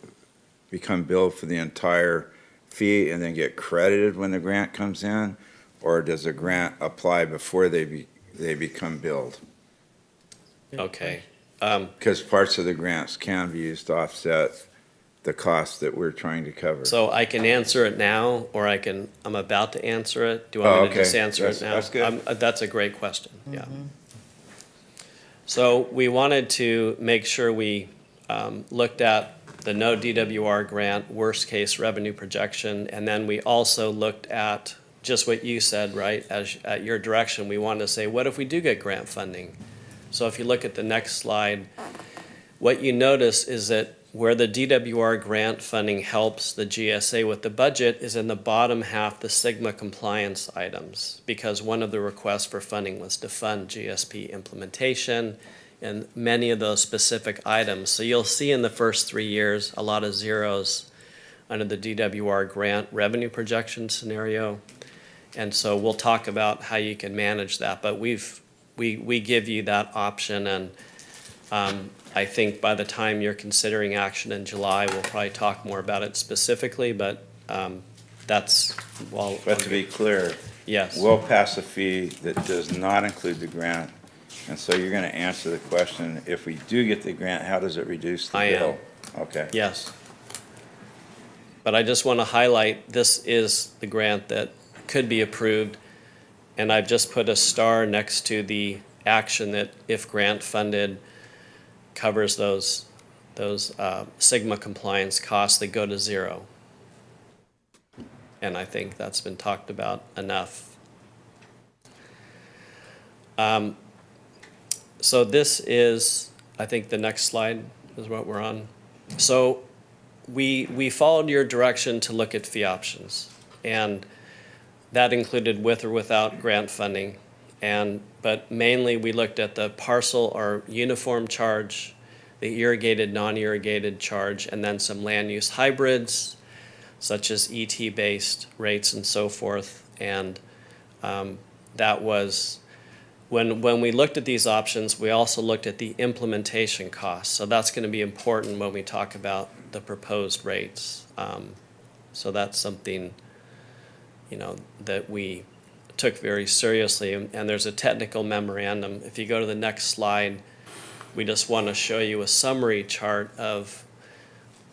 become billed for the entire fee and then get credited when the grant comes in? Or does the grant apply before they become billed? Okay. Because parts of the grants can be used to offset the cost that we're trying to cover. So I can answer it now, or I'm about to answer it. Do you want me to just answer it now? That's good. That's a great question, yeah. So we wanted to make sure we looked at the no DWR grant, worst-case revenue projection, and then we also looked at just what you said, right? At your direction, we wanted to say, what if we do get grant funding? So if you look at the next slide, what you notice is that where the DWR grant funding helps the GSA with the budget is in the bottom half, the Sigma compliance items, because one of the requests for funding was to fund GSP implementation and many of those specific items. So you'll see in the first 3 years a lot of zeros under the DWR grant revenue projection scenario. And so we'll talk about how you can manage that, but we give you that option, and I think by the time you're considering action in July, we'll probably talk more about it specifically, but that's, well. But to be clear, Yes. we'll pass a fee that does not include the grant. And so you're going to answer the question, if we do get the grant, how does it reduce the I am. bill? Okay. Yes. But I just want to highlight, this is the grant that could be approved, and I've just put a star next to the action that, if grant funded, covers those Sigma compliance costs that go to zero. And I think that's been talked about enough. So this is, I think the next slide is what we're on. So we followed your direction to look at fee options, and that included with or without grant funding. But mainly we looked at the parcel or uniform charge, the irrigated, non-irrigated charge, and then some land use hybrids, such as ET-based rates and so forth. And that was, when we looked at these options, we also looked at the implementation costs. So that's going to be important when we talk about the proposed rates. So that's something, that we took very seriously, and there's a technical memorandum. If you go to the next slide, we just want to show you a summary chart of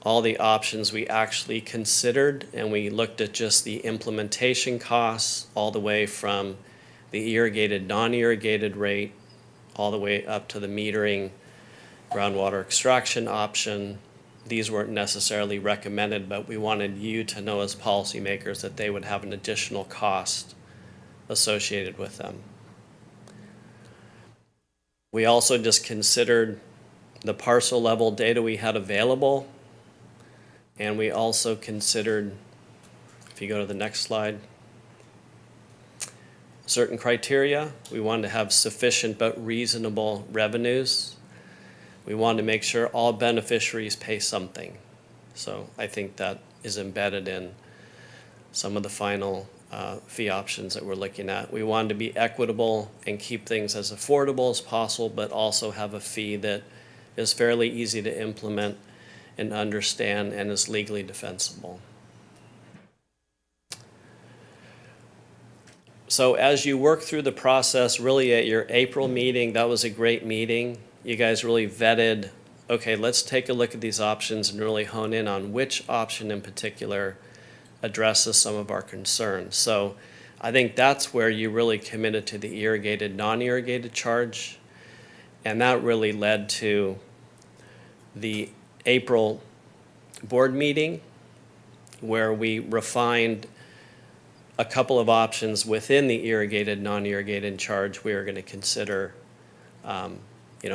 all the options we actually considered, and we looked at just the implementation costs all the way from the irrigated, non-irrigated rate, all the way up to the metering, groundwater extraction option. These weren't necessarily recommended, but we wanted you to know as policymakers that they would have an additional cost associated with them. We also just considered the parcel level data we had available, and we also considered, if you go to the next slide, certain criteria. We wanted to have sufficient but reasonable revenues. We wanted to make sure all beneficiaries pay something. So I think that is embedded in some of the final fee options that we're looking at. We wanted to be equitable and keep things as affordable as possible, but also have a fee that is fairly easy to implement and understand and is legally defensible. So as you work through the process, really at your April meeting, that was a great meeting. You guys really vetted, okay, let's take a look at these options and really hone in on which option in particular addresses some of our concerns. So I think that's where you really committed to the irrigated, non-irrigated charge. And that really led to the April board meeting, where we refined a couple of options within the irrigated, non-irrigated charge we are going to consider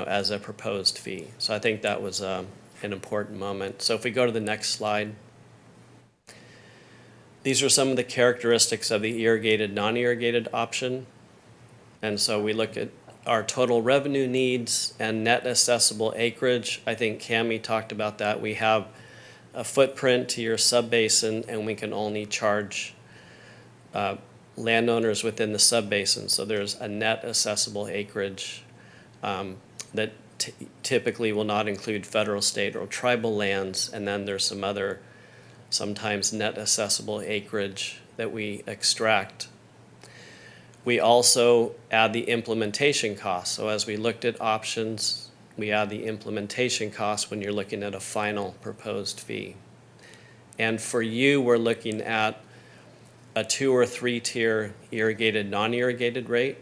as a proposed fee. So I think that was an important moment. So if we go to the next slide, these are some of the characteristics of the irrigated, non-irrigated option. And so we look at our total revenue needs and net accessible acreage. I think Cammie talked about that. We have a footprint to your subbasin, and we can only charge landowners within the subbasin. So there's a net assessable acreage that typically will not include federal, state, or tribal lands, and then there's some other sometimes net assessable acreage that we extract. We also add the implementation cost. So as we looked at options, we add the implementation cost when you're looking at a final proposed fee. And for you, we're looking at a 2 or 3 tier irrigated, non-irrigated rate.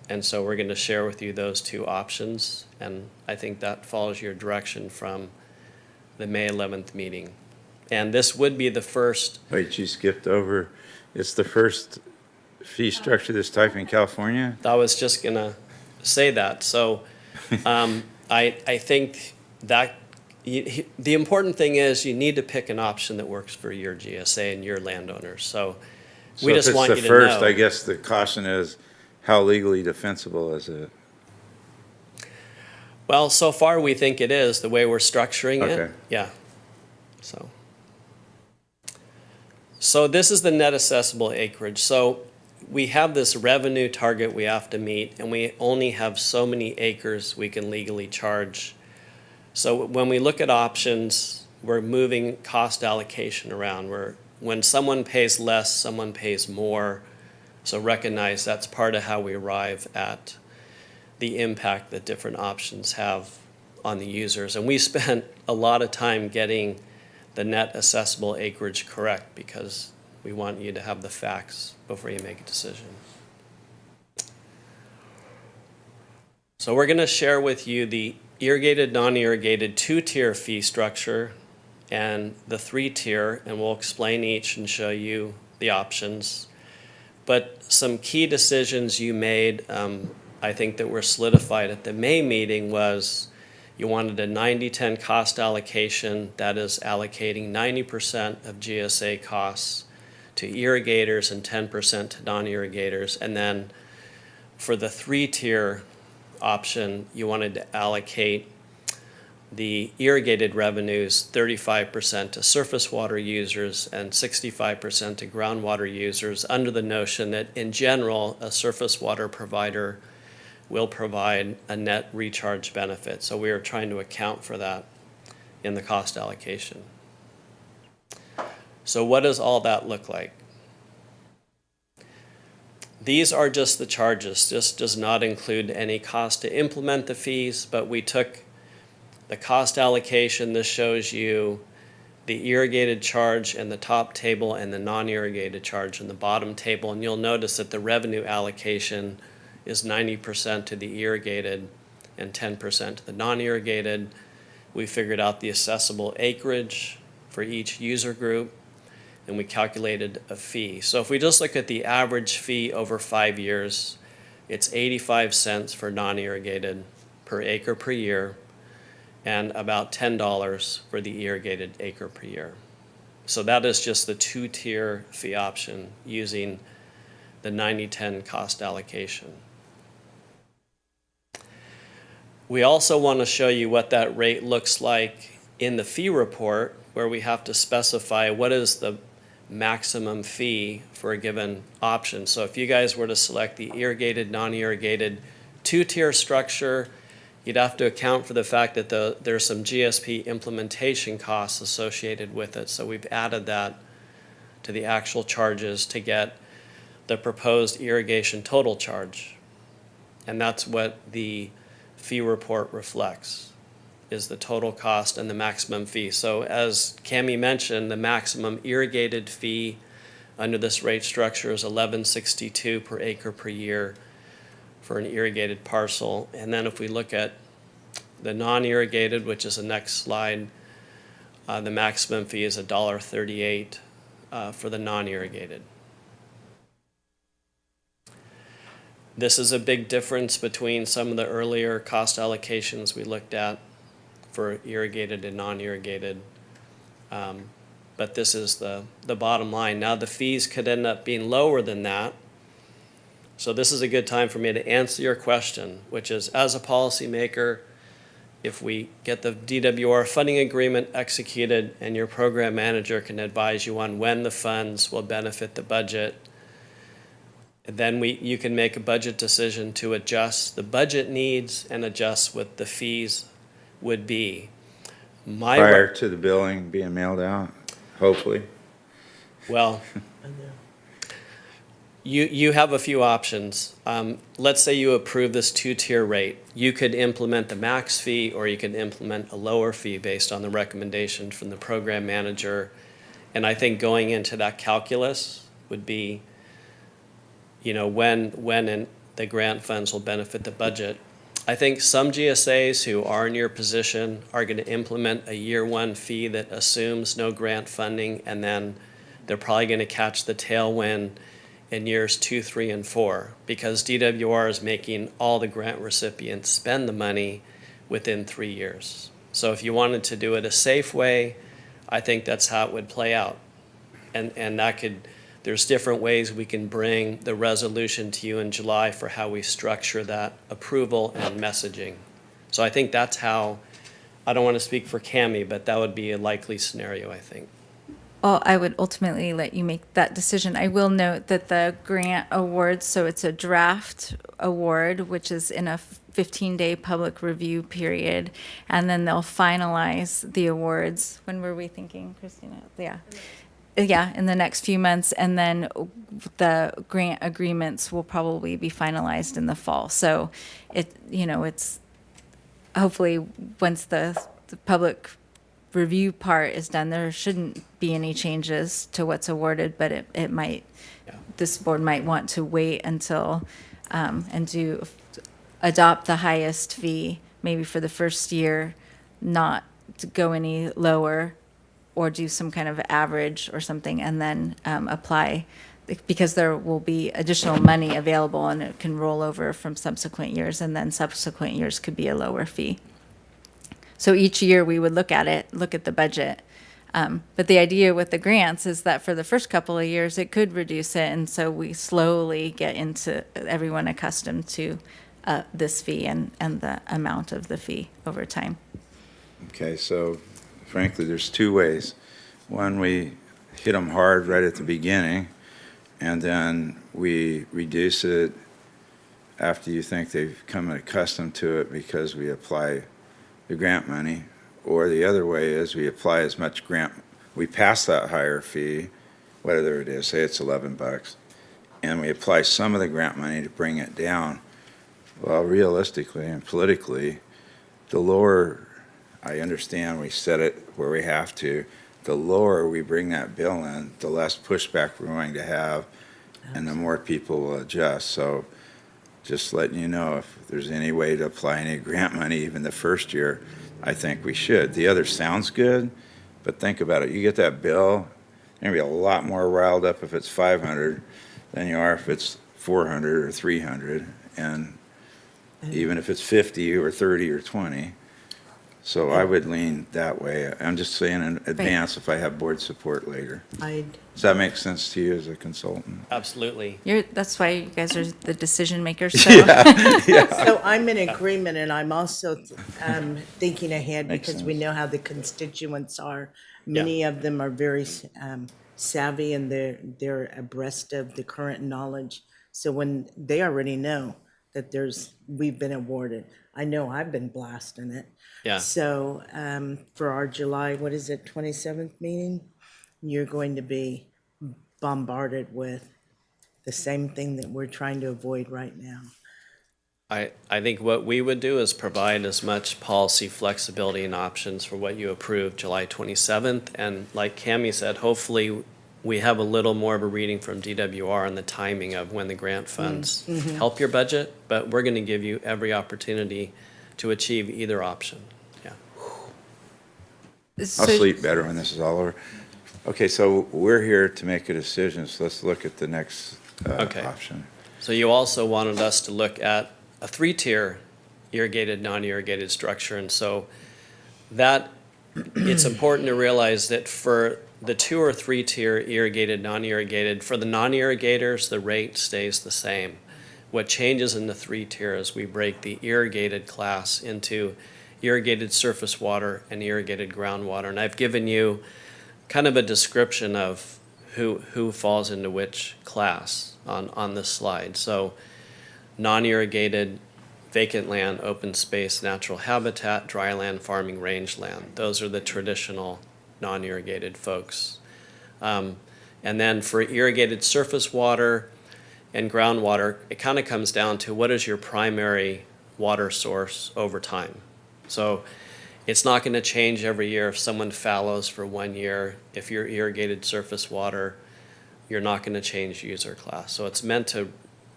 And so we're going to share with you those 2 options. And I think that follows your direction from the May 11th meeting. And this would be the first. Wait, you skipped over, it's the first fee structure of this type in California? I was just going to say that. So I think that the important thing is you need to pick an option that works for your GSA and your landowners. So we just want you to know. So if it's the first, I guess the caution is, how legally defensible is it? Well, so far we think it is, the way we're structuring it. Okay. Yeah. So this is the net assessable acreage. So we have this revenue target we have to meet, and we only have so many acres we can legally charge. So when we look at options, we're moving cost allocation around. When someone pays less, someone pays more. So recognize that's part of how we arrive at the impact that different options have on the users. And we spent a lot of time getting the net assessable acreage correct because we want you to have the facts before you make a decision. So we're going to share with you the irrigated, non-irrigated 2-tier fee structure and the 3-tier, and we'll explain each and show you the options. But some key decisions you made, I think that were solidified at the May meeting was you wanted a 90-10 cost allocation, that is allocating 90% of GSA costs to irrigators and 10% to non-irrigators. And then for the 3-tier option, you wanted to allocate the irrigated revenues 35% to surface water users and 65% to groundwater users, under the notion that in general, a surface water provider will provide a net recharge benefit. So we are trying to account for that in the cost allocation. So what does all that look like? These are just the charges. This does not include any cost to implement the fees, but we took the cost allocation. This shows you the irrigated charge in the top table and the non-irrigated charge in the bottom table. And you'll notice that the revenue allocation is 90% to the irrigated and 10% to the non-irrigated. We figured out the assessable acreage for each user group, and we calculated a fee. So if we just look at the average fee over 5 years, it's 85 cents for non-irrigated per acre per year, and about $10 for the irrigated acre per year. So that is just the 2-tier fee option using the 90-10 cost allocation. We also want to show you what that rate looks like in the fee report, where we have to specify what is the maximum fee for a given option. So if you guys were to select the irrigated, non-irrigated 2-tier structure, you'd have to account for the fact that there's some GSP implementation costs associated with it. So we've added that to the actual charges to get the proposed irrigation total charge. And that's what the fee report reflects, is the total cost and the maximum fee. So as Cammie mentioned, the maximum irrigated fee under this rate structure is $11.62 per acre per year for an irrigated parcel. And then if we look at the non-irrigated, which is the next slide, the maximum fee is $1.38 for the non-irrigated. This is a big difference between some of the earlier cost allocations we looked at for irrigated and non-irrigated. But this is the bottom line. Now the fees could end up being lower than that. So this is a good time for me to answer your question, which is, as a policymaker, if we get the DWR funding agreement executed and your program manager can advise you on when the funds will benefit the budget, then you can make a budget decision to adjust the budget needs and adjust what the fees would be. Prior to the billing being mailed out, hopefully. Well, you have a few options. Let's say you approve this two-tier rate. You could implement the max fee, or you could implement a lower fee based on the recommendation from the program manager. And I think going into that calculus would be, when the grant funds will benefit the budget. I think some GSAs who are in your position are going to implement a year one fee that assumes no grant funding, and then they're probably going to catch the tailwind in years 2, 3, and 4, because DWR is making all the grant recipients spend the money within 3 years. So if you wanted to do it a safe way, I think that's how it would play out. And there's different ways we can bring the resolution to you in July for how we structure that approval and messaging. So I think that's how, I don't want to speak for Cami, but that would be a likely scenario, I think. Well, I would ultimately let you make that decision. I will note that the grant awards, so it's a draft award, which is in a 15-day public review period, and then they'll finalize the awards. When were we thinking, Christina? Yeah, in the next few months, and then the grant agreements will probably be finalized in the fall. So it's hopefully once the public review part is done, there shouldn't be any changes to what's awarded, but it might, this board might want to wait until, and adopt the highest fee, maybe for the first year, not to go any lower, or do some kind of average or something, and then apply, because there will be additional money available and it can roll over from subsequent years, and then subsequent years could be a lower fee. So each year we would look at the budget. But the idea with the grants is that for the first couple of years, it could reduce it. And so we slowly get into everyone accustomed to this fee and the amount of the fee over time. Okay, so frankly, there's two ways. One, we hit them hard right at the beginning, and then we reduce it after you think they've come accustomed to it because we apply the grant money. Or the other way is we apply as much grant, we pass that higher fee, whatever it is, say it's $11, and we apply some of the grant money to bring it down. Well, realistically and politically, the lower, I understand we set it where we have to, the lower we bring that bill in, the less pushback we're going to have, and the more people will adjust. So just letting you know, if there's any way to apply any grant money, even the first year, I think we should. The other sounds good, but think about it. You get that bill, you're going to be a lot more riled up if it's 500 than you are if it's 400 or 300, and even if it's 50 or 30 or 20. So I would lean that way. I'm just saying in advance if I have board support later. Does that make sense to you as a consultant? Absolutely. That's why you guys are the decision makers. So. So I'm in agreement, and I'm also thinking ahead Makes because we sense. know how the constituents are. Many of them are very savvy, and they're abreast of the current knowledge. So when they already know that we've been awarded. I know I've been blasting it. Yeah. So for our July, 27th meeting, you're going to be bombarded with the same thing that we're trying to avoid right now. I think what we would do is provide as much policy flexibility and options for what you approved July 27th. And like Cami said, hopefully we have a little more of a reading from DWR on the timing of when the grant funds help your budget, but we're going to give you every opportunity to achieve either option. Yeah. I'll sleep better when this is all over. Okay, so we're here to make a decision, so let's look at the next option. So you also wanted us to look at a 3-tier irrigated, non-irrigated structure, and so that it's important to realize that for the 2 or 3-tier irrigated, non-irrigated, for the non-irrigators, the rate stays the same. What changes in the 3-tier is we break the irrigated class into irrigated surface water and irrigated groundwater. And I've given you kind of a description of who falls into which class on this slide. So non-irrigated, vacant land, open space, natural habitat, dry land, farming, rangeland. Those are the traditional non-irrigated folks. And then for irrigated surface water and groundwater, it kind of comes down to what is your primary water source over time. So it's not going to change every year. If someone fallows for 1 year, if you're irrigated surface water, you're not going to change user class. So it's meant to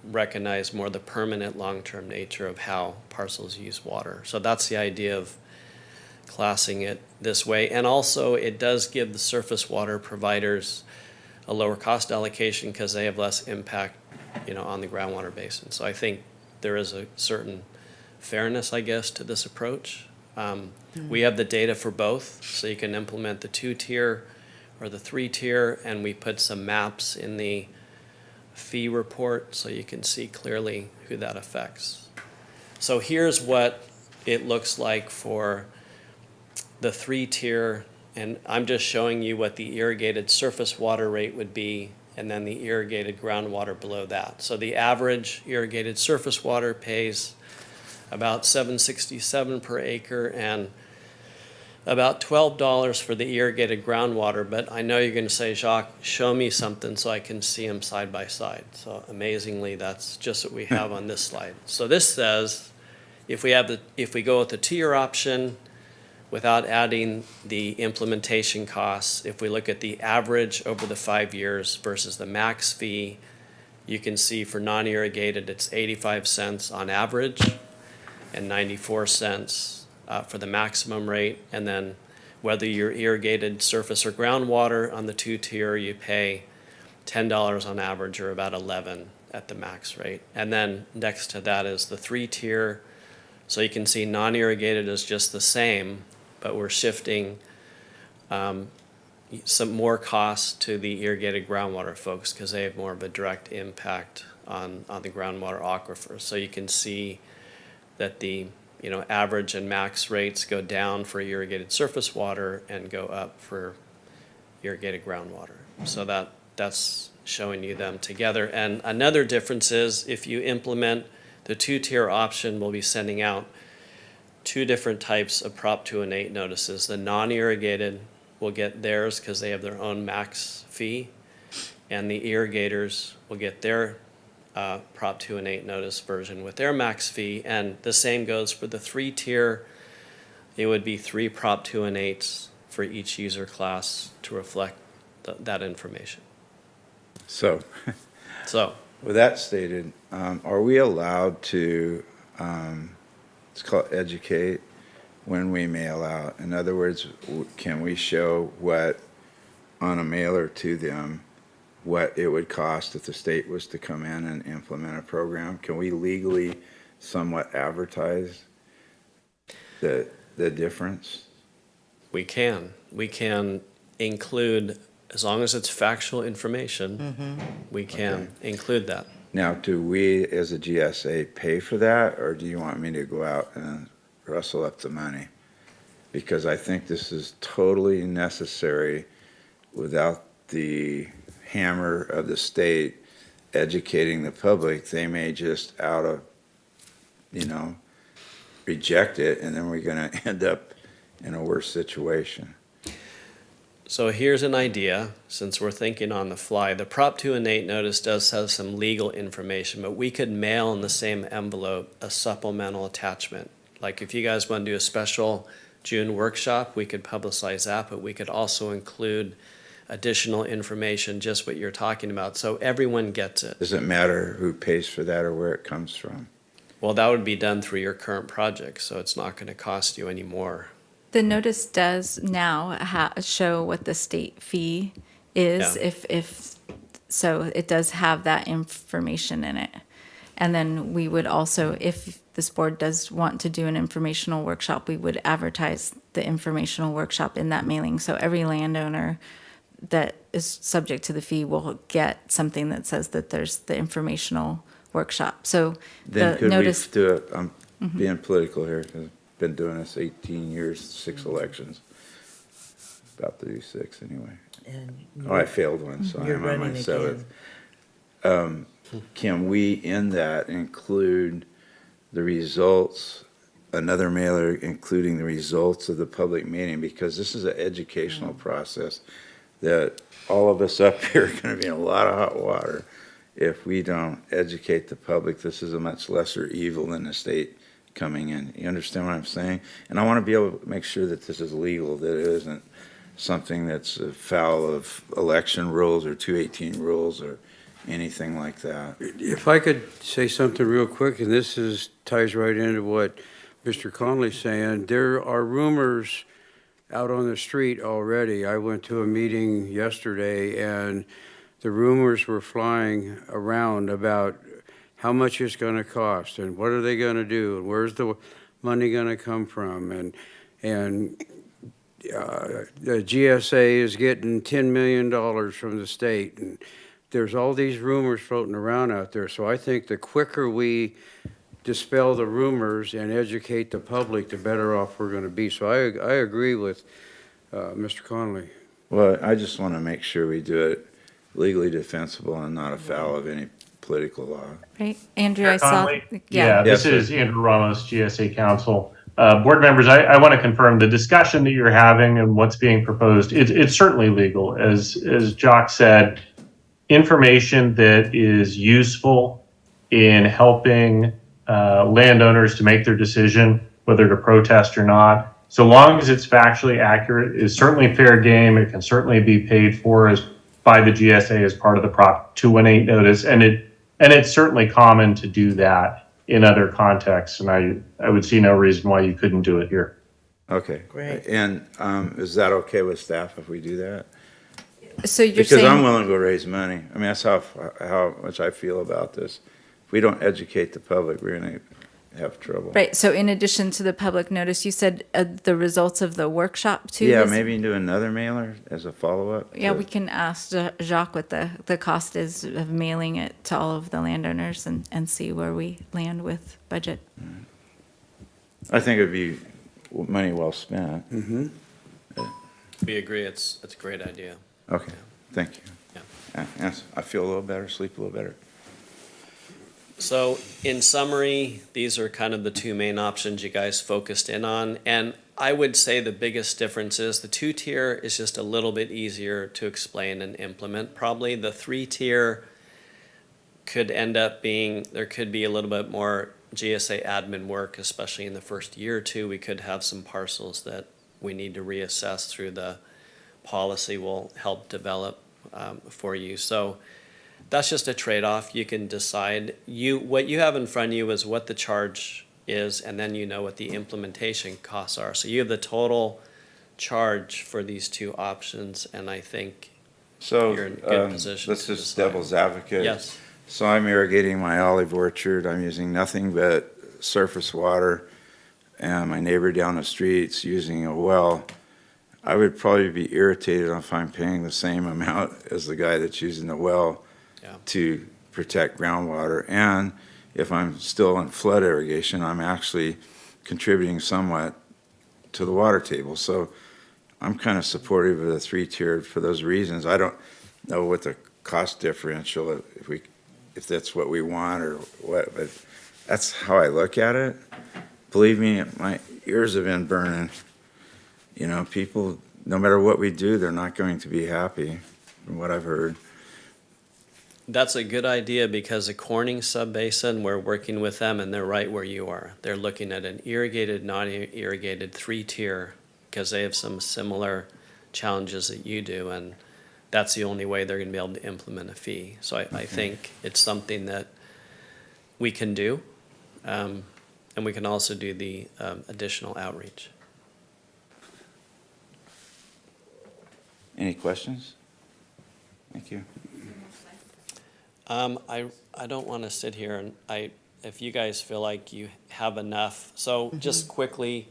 recognize more the permanent long-term nature of how parcels use water. So that's the idea of classing it this way. And also it does give the surface water providers a lower cost allocation because they have less impact, on the groundwater basin. So I think there is a certain fairness, I guess, to this approach. We have the data for both, so you can implement the 2-tier or the 3-tier, and we put some maps in the fee report so you can see clearly who that affects. So here's what it looks like for the 3-tier, and I'm just showing you what the irrigated surface water rate would be, and then the irrigated groundwater below that. So the average irrigated surface water pays about $7.67 per acre and about $12 for the irrigated groundwater. But I know you're going to say, Jacques, show me something so I can see them side by side. So amazingly, that's just what we have on this slide. So this says if we go with the tier option without adding the implementation costs, if we look at the average over the 5 years versus the max fee, you can see for non-irrigated it's 85 cents on average and 94 cents for the maximum rate. And then whether you're irrigated surface or groundwater on the 2-tier, you pay $10 on average or about 11 at the max rate. And then next to that is the 3-tier. So you can see non-irrigated is just the same, but we're shifting some more costs to the irrigated groundwater folks because they have more of a direct impact on the groundwater aquifer. So you can see that the average and max rates go down for irrigated surface water and go up for irrigated groundwater. So that's showing you them together. And another difference is if you implement the 2-tier option, we'll be sending out 2 different types of Prop 218 notices. The non-irrigated will get theirs because they have their own max fee, and the irrigators will get their Prop 218 notice version with their max fee. And the same goes for the 3-tier. It would be 3 Prop 218s for each user class to reflect that information. So, with that stated, are we allowed to, it's called educate, when we mail out? In other words, can we show what, on a mailer to them, what it would cost if the state was to come in and implement a program? Can we legally somewhat advertise the difference? We can include, as long as it's factual information, we can include that. Now, do we as a GSA pay for that, or do you want me to go out and rustle up the money? Because I think this is totally necessary. Without the hammer of the state educating the public, they may just reject it, and then we're going to end up in a worse situation. So here's an idea, since we're thinking on the fly. The Prop 218 notice does have some legal information, but we could mail in the same envelope a supplemental attachment. Like if you guys want to do a special June workshop, we could publicize that, but we could also include additional information, just what you're talking about, so everyone gets it. Does it matter who pays for that or where it comes from? Well, that would be done through your current project, so it's not going to cost you any more. The notice does now show what the state fee is, Yeah. So it does have that information in it. And then we would also, if this board does want to do an informational workshop, we would advertise the informational workshop in that mailing. So every landowner that is subject to the fee will get something that says that there's the informational workshop. So Then the could notice. we do it, I'm being political here, 'cause been doing this 18 years, 6 elections. About to do 6 anyway. And Oh, I failed one, so you're I'm on my running 7th. again. Can we, in that, include the results, another mailer including the results of the public meeting? Because this is an educational process that all of us up here are gonna be in a lot of hot water if we don't educate the public. This is a much lesser evil than the state coming in. You understand what I'm saying? And I wanna be able to make sure that this is legal, that it isn't something that's foul of election rules or 218 rules or anything like that. If I could say something real quick, and this ties right into what Mr. Conley's saying, there are rumors out on the street already. I went to a meeting yesterday, and the rumors were flying around about how much it's going to cost, and what are they going to do, and where's the money going to come from, and the GSA is getting $10 million from the state, and there's all these rumors floating around out there. So I think the quicker we dispel the rumors and educate the public, the better off we're going to be. So I agree with Mr. Conley. Well, I just want to make sure we do it legally defensible and not afoul of any political law. Right, Andrew, I saw, Conley? yeah. This Yes, is Andrew Ramos, GSA Council. Board members, I want to confirm the discussion that you're having and what's being proposed. It's certainly legal. As Jock said, information that is useful in helping landowners to make their decision whether to protest or not, so long as it's factually accurate, is certainly fair game. It can certainly be paid for by the GSA as part of the Prop 218 notice, and it's certainly common to do that in other contexts, and I would see no reason why you couldn't do it here. Okay. Great. And is that okay with staff if we do that? So you're Because I'm saying, willing to go raise money. I mean, that's how much I feel about this. If we don't educate the public, we're gonna have trouble. right, so in addition to the public notice, you said the results of the workshop too? Yeah, is- maybe do another mailer as a follow-up. Yeah, we can ask Jacques what the cost is of mailing it to all of the landowners and see where we land with budget. I think it'd be money well spent. We agree, it's a great idea. Okay, thank you. Yeah. Yes, I feel a little better, sleep a little better. So in summary, these are kind of the 2 main options you guys focused in on. And I would say the biggest difference is the 2-tier is just a little bit easier to explain and implement. Probably the 3-tier could end up being, there could be a little bit more GSA admin work, especially in the first year or 2. We could have some parcels that we need to reassess through the policy we'll help develop for you. So that's just a trade-off. You can decide. What you have in front of you is what the charge is, and then you know what the implementation costs are. So you have the total charge for these 2 options, and I think So, you're in good position let's to just decide. devil's advocate. Yes. So I'm irrigating my olive orchard. I'm using nothing but surface water, and my neighbor down the street's using a well. I would probably be irritated if I'm paying the same amount as the guy that's using the well Yeah. to protect groundwater. And if I'm still in flood irrigation, I'm actually contributing somewhat to the water table. So I'm kind of supportive of the 3-tiered for those reasons. I don't know what the cost differential, if that's what we want or what, but that's how I look at it. Believe me, my ears have been burning. You know, people, no matter what we do, they're not going to be happy, from what I've heard. That's a good idea because the Corning subbasin, we're working with them and they're right where you are. They're looking at an irrigated, non-irrigated 3-tier because they have some similar challenges that you do, and that's the only way they're going to be able to implement a fee. So I think it's something that we can do, and we can also do the additional outreach. Any questions? Thank you. I don't want to sit here and if you guys feel like you have enough. So just quickly,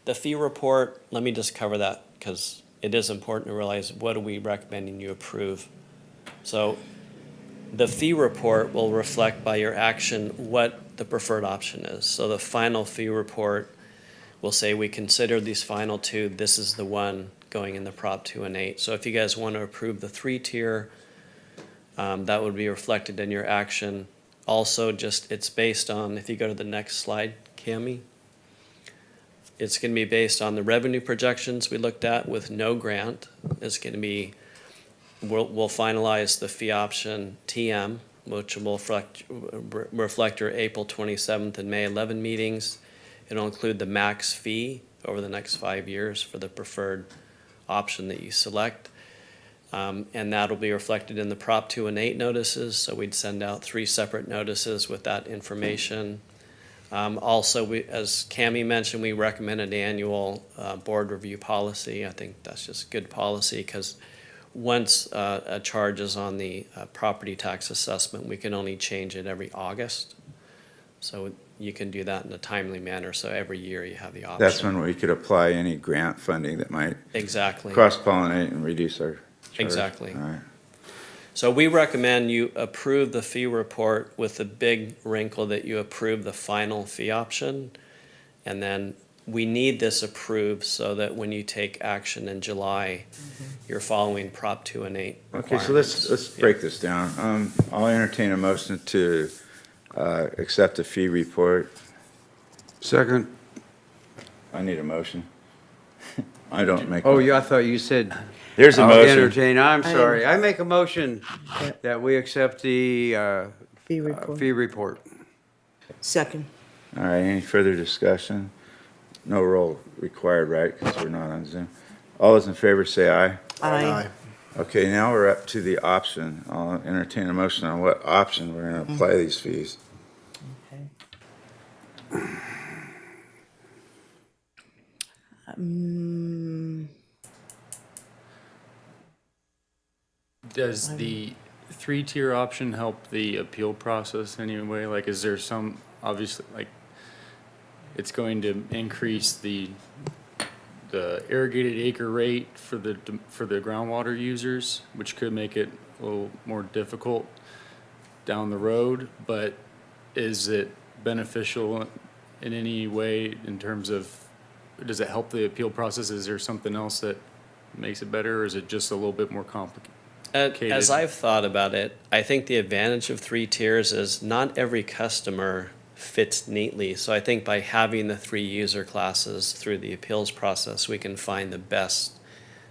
the fee report, let me just cover that because it is important to realize what are we recommending you approve. So the fee report will reflect by your action what the preferred option is. So the final fee report we'll say we considered these final two, this is the one going in the Prop 2 and 8. So if you guys want to approve the 3-tier, that would be reflected in your action. Also, just it's based on, if you go to the next slide, Cami, it's going to be based on the revenue projections we looked at with no grant. It's going to be, we'll finalize the fee option TM, which will reflect your April 27th and May 11 meetings. It'll include the max fee over the next 5 years for the preferred option that you select. And that'll be reflected in the Prop 2 and 8 notices. So we'd send out 3 separate notices with that information. Also, as Cami mentioned, we recommend an annual board review policy. I think that's just good policy because once a charge is on the property tax assessment, we can only change it every August. So you can do that in a timely manner. So every year you have the option. That's when we could apply any grant funding that might Exactly. cross-pollinate and reduce our charge. Exactly. All right. So we recommend you approve the fee report with the big wrinkle that you approve the final fee option. And then we need this approved so that when you take action in July, you're following Prop 2 and 8 Okay, so requirements. let's break this down. I'll entertain a motion to accept the fee report. Second. I need a motion. I don't make. Oh, yeah, I thought you said. There's a I'll motion. entertain, I'm sorry. I make a motion Yep. that we accept the Fee report. fee report. Second. All right, any further discussion? No roll required, right, because we're not on Zoom. All those in favor say aye. Aye. Okay, now we're up to the option. I'll entertain a motion on what option we're going to apply these fees. Okay. Does the 3-tier option help the appeal process anyway? Like, is there some, obviously, like, it's going to increase the irrigated acre rate for the groundwater users, which could make it a little more difficult down the road, but is it beneficial in any way in terms of, does it help the appeal process? Is there something else that makes it better, or is it just a little bit more complicated? As I've thought about it, I think the advantage of 3 tiers is not every customer fits neatly. So I think by having the 3 user classes through the appeals process, we can find the best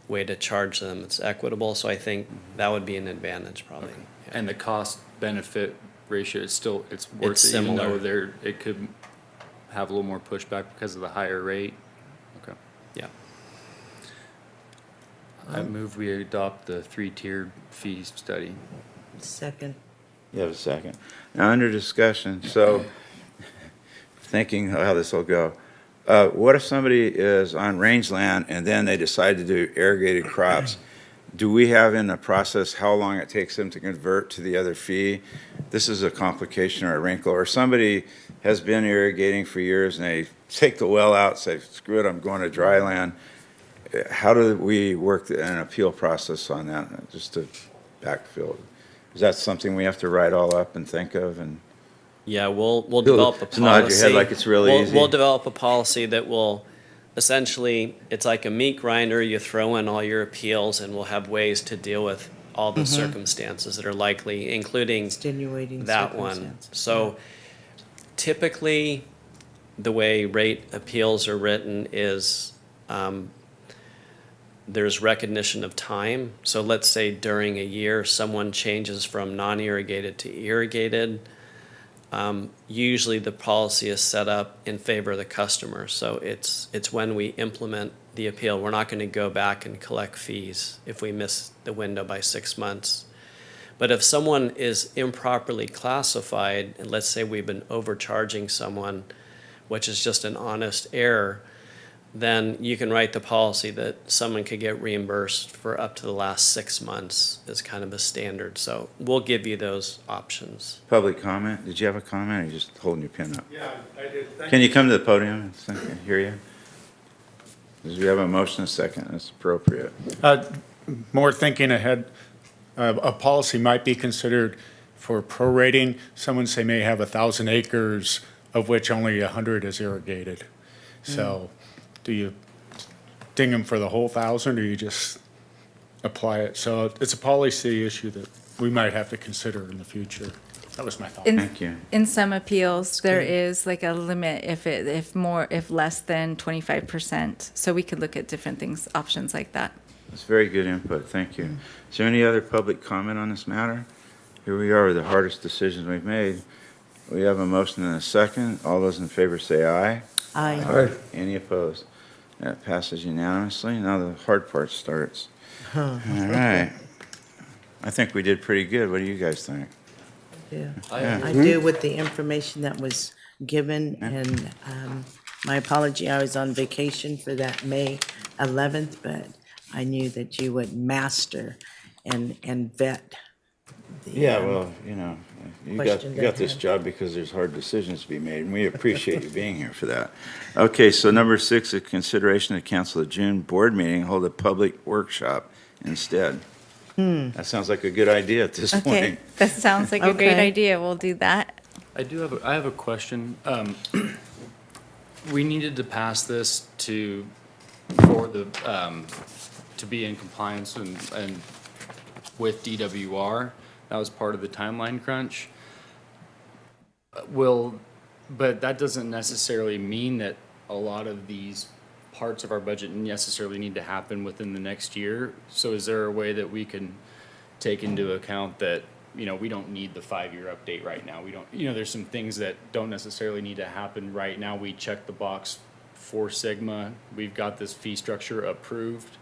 way to charge them. It's equitable, so I think that would be an advantage probably. Okay. And the cost benefit ratio is still, it's worth It's it, even similar. though it could have a little more pushback because of the higher rate? Okay. Yeah. I move we adopt the 3-tiered fee study. Second. You have a second. Now, under discussion, so thinking how this will go. What if somebody is on rangeland and then they decide to do irrigated crops? Do we have in the process how long it takes them to convert to the other fee? This is a complication or a wrinkle. Or somebody has been irrigating for years and they take the well out, say, screw it, I'm going to dry land. How do we work an appeal process on that, just to backfill? Is that something we have to write all up and think of? And Yeah, we'll develop a policy. Nod your head like it's really easy. We'll develop a policy that will, essentially, it's like a meat grinder. You throw in all your appeals, and we'll have ways to deal with all the circumstances that are likely, including Extenuating that one. circumstances. So typically, the way rate appeals are written is there's recognition of time. So let's say during a year, someone changes from non-irrigated to irrigated. Usually the policy is set up in favor of the customer. So it's when we implement the appeal. We're not going to go back and collect fees if we miss the window by 6 months. But if someone is improperly classified, and let's say we've been overcharging someone, which is just an honest error, then you can write the policy that someone could get reimbursed for up to the last 6 months as kind of a standard. So we'll give you those options. public comment? Did you have a comment, or are you just holding your pen up? Yeah, I did. Can you come to the podium so I can hear you? Because we have a motion and a second, that's appropriate. More thinking ahead, a policy might be considered for prorating. Someone say may have 1,000 acres, of which only 100 is irrigated. So do you ding them for the whole 1,000 or you just apply it? So it's a policy issue that we might have to consider in the future. That was my thought. Thank you. In some appeals, there is like a limit if less than 25%. So we could look at different things, options like that. That's very good input. Thank you. Is there any other public comment on this matter? Here we are with the hardest decisions we've made. We have a motion and a second. All those in favor say aye. Aye. Any opposed? That passes unanimously. Now the hard part starts. All right. I think we did pretty good. What do you guys think? Yeah. Yeah. I do with the information that was given, and my apology, I was on vacation for that May 11th, but I knew that you would master and vet the. Yeah, well, you know, you Questions got I this had. job because there's hard decisions to be made, and we appreciate you being here for that. Okay, so number 6, a consideration to cancel the June board meeting, hold a public workshop instead. That sounds like a good idea at this Okay, point. that sounds like a great Okay. idea. We'll do that. I have a question. We needed to pass this to be in compliance and with DWR. That was part of the timeline crunch. But that doesn't necessarily mean that a lot of these parts of our budget necessarily need to happen within the next year. So is there a way that we can take into account that, you know, we don't need the 5-year update right now? We don't, you know, there's some things that don't necessarily need to happen right now. We check the box for Sigma. We've got this fee structure approved.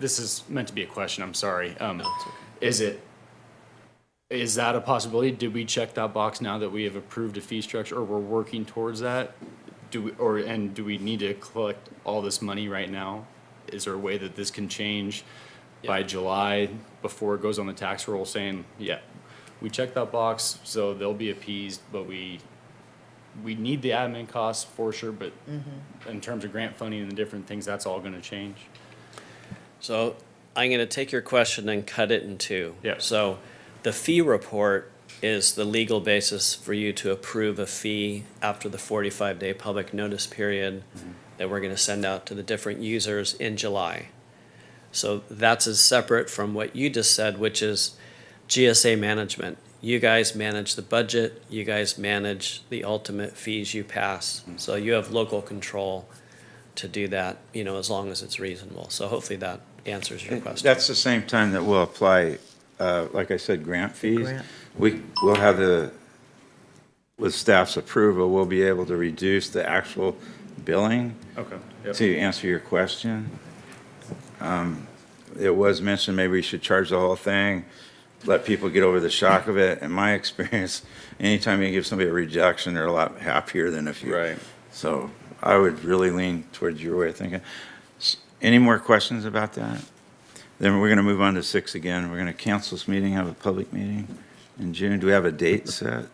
This is meant to be a question, I'm sorry. Is that a possibility? Did we check that box now that we have approved a fee structure, or we're working towards that? Do we need to collect all this money right now? Is there a way that this can change by July before it goes on the tax roll saying, yeah, we checked that box, so they'll be appeased, but we need the admin costs for sure, but in terms of grant funding and the different things, that's all gonna change. So I'm going to take your question and cut it in two. Yeah. So the fee report is the legal basis for you to approve a fee after the 45-day public notice period that we're going to send out to the different users in July. So that's as separate from what you just said, which is GSA management. You guys manage the budget, you guys manage the ultimate fees you pass. So you have local control to do that, you know, as long as it's reasonable. So hopefully that answers your question. That's the same time that we'll apply, like I said, grant fees. grant. We'll have with staff's approval, we'll be able to reduce the actual billing. Okay. To answer your question, it was mentioned maybe we should charge the whole thing, let people get over the shock of it. In my experience, anytime you give somebody a reduction, they're a lot happier than if you. Right. So I would really lean towards your way of thinking. Any more questions about that? Then we're going to move on to 6 again. We're going to cancel this meeting, have a public meeting in June. Do we have a date set?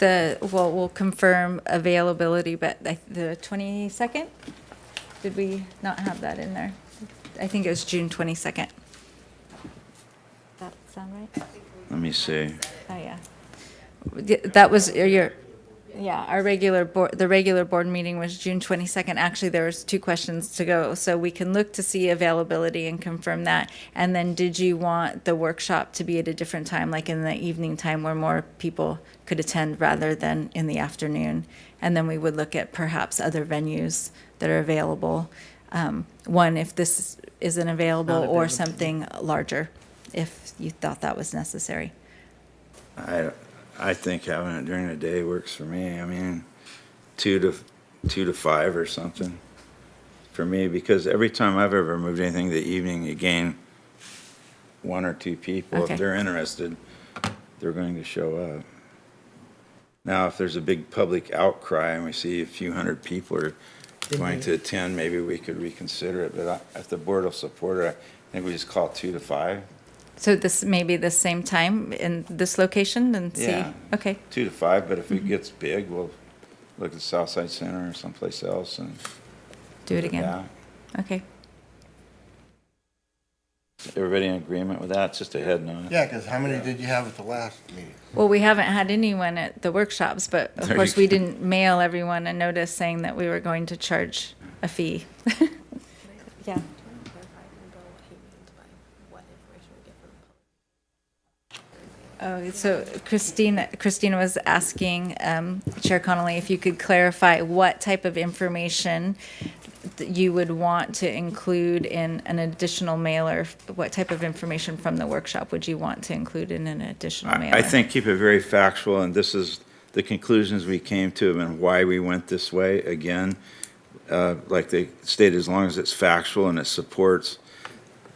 We'll confirm availability, but the 22nd? Did we not have that in there? I think it was June 22nd. That sound right? Let me see. Oh, yeah. That was our regular board, the regular board meeting was June 22nd. Actually, there was 2 questions to go, so we can look to see availability and confirm that. And then did you want the workshop to be at a different time, like in the evening time where more people could attend rather than in the afternoon? And then we would look at perhaps other venues that are available. One, if this isn't available, Not or available. something larger, if you thought that was necessary. I think having it during the day works for me. I mean, 2 to 5 or something for me, because every time I've ever moved anything the evening, you gain 1 or 2 people. Okay. If they're interested, they're going to show up. Now, if there's a big public outcry and we see a few hundred people are going to attend, maybe we could reconsider it. But if the board will support it, I think we just call it 2 to 5. So this may be the same time in this location and see? Yeah. Okay, 2 to 5, but if it gets big, we'll look at Southside Center or someplace else and. do it again. Yeah. Okay. Everybody in agreement with that? It's just a head nod. Yeah, because how many did you have at the last meeting? Well, we haven't had anyone at the workshops, but of There course you we go. didn't mail everyone a notice saying that we were going to charge a fee. Yeah. Oh, so Christina was asking, Chair Connolly, if you could clarify what type of information that you would want to include in an additional mailer. What type of information from the workshop would you want to include in an additional mailer? I think keep it very factual, and this is the conclusions we came to and why we went this way. Again, like they stated, as long as it's factual and it supports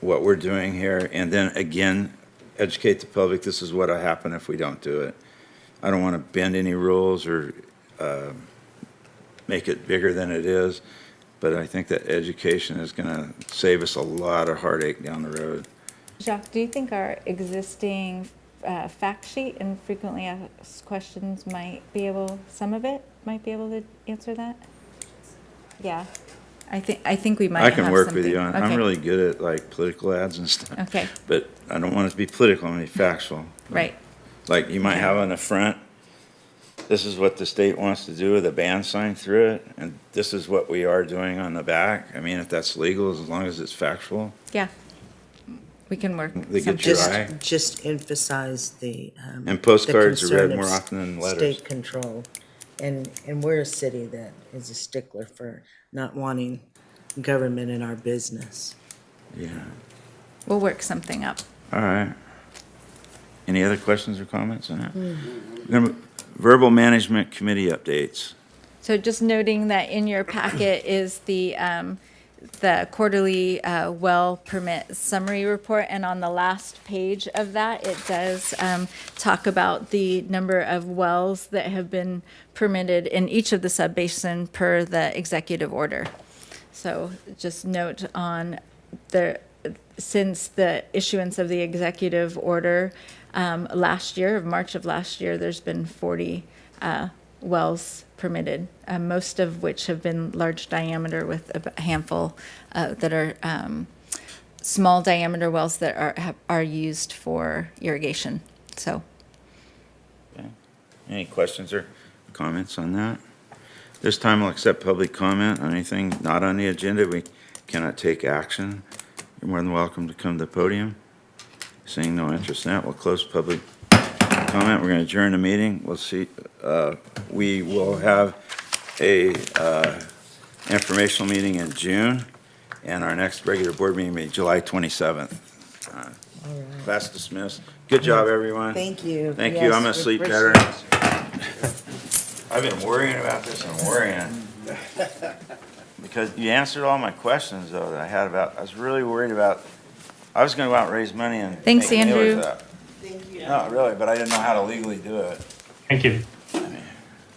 what we're doing here, and then again, educate the public, this is what'll happen if we don't do it. I don't want to bend any rules or make it bigger than it is, but I think that education is going to save us a lot of heartache down the road. Jacques, do you think our existing fact sheet and frequently asked questions some of it might be able to answer that? Yeah, I think we might I have can work with something. you on, I'm Okay. really good at like political ads and stuff. Okay. But I don't want it to be political, I want it to be factual. Right. Like you might have on the front, this is what the state wants to do with a ban sign through it, and this is what we are doing on the back. I mean, if that's legal, as long as it's factual. Yeah. We can work. They get something your out. eye. Just emphasize the. And postcards the are read concern more of often than letters. State control. And we're a city that is a stickler for not wanting government in our business. Yeah, We'll work something up. all right. Any other questions or comments on that? Verbal Management Committee updates. So just noting that in your packet is the quarterly well permit summary report, and on the last page of that, it does talk about the number of wells that have been permitted in each of the subbasin per the executive order. So just note on since the issuance of the executive order last year, of March of last year, there's been 40 wells permitted, most of which have been large diameter, with a handful that are small diameter wells that are used for irrigation. So, Okay. Any questions or comments on that? This time I'll accept public comment on anything not on the agenda. We cannot take action. You're more than welcome to come to the podium. Seeing no interest in that, we'll close public comment. We're going to adjourn the meeting. We'll see. We will have a informational meeting in June, and our next regular board meeting will be July 27th. Class dismissed. Good job, everyone. Thank you. Thank you. Yes, I'm gonna we sleep appreciate better. it. I've been worrying about this and worrying. Because you answered all my questions, though, that I had about, I was really worried about, I was gonna go out and raise money and. Thanks, make mailers Andrew. up. No, really, but I didn't know how to legally do it. Thank you.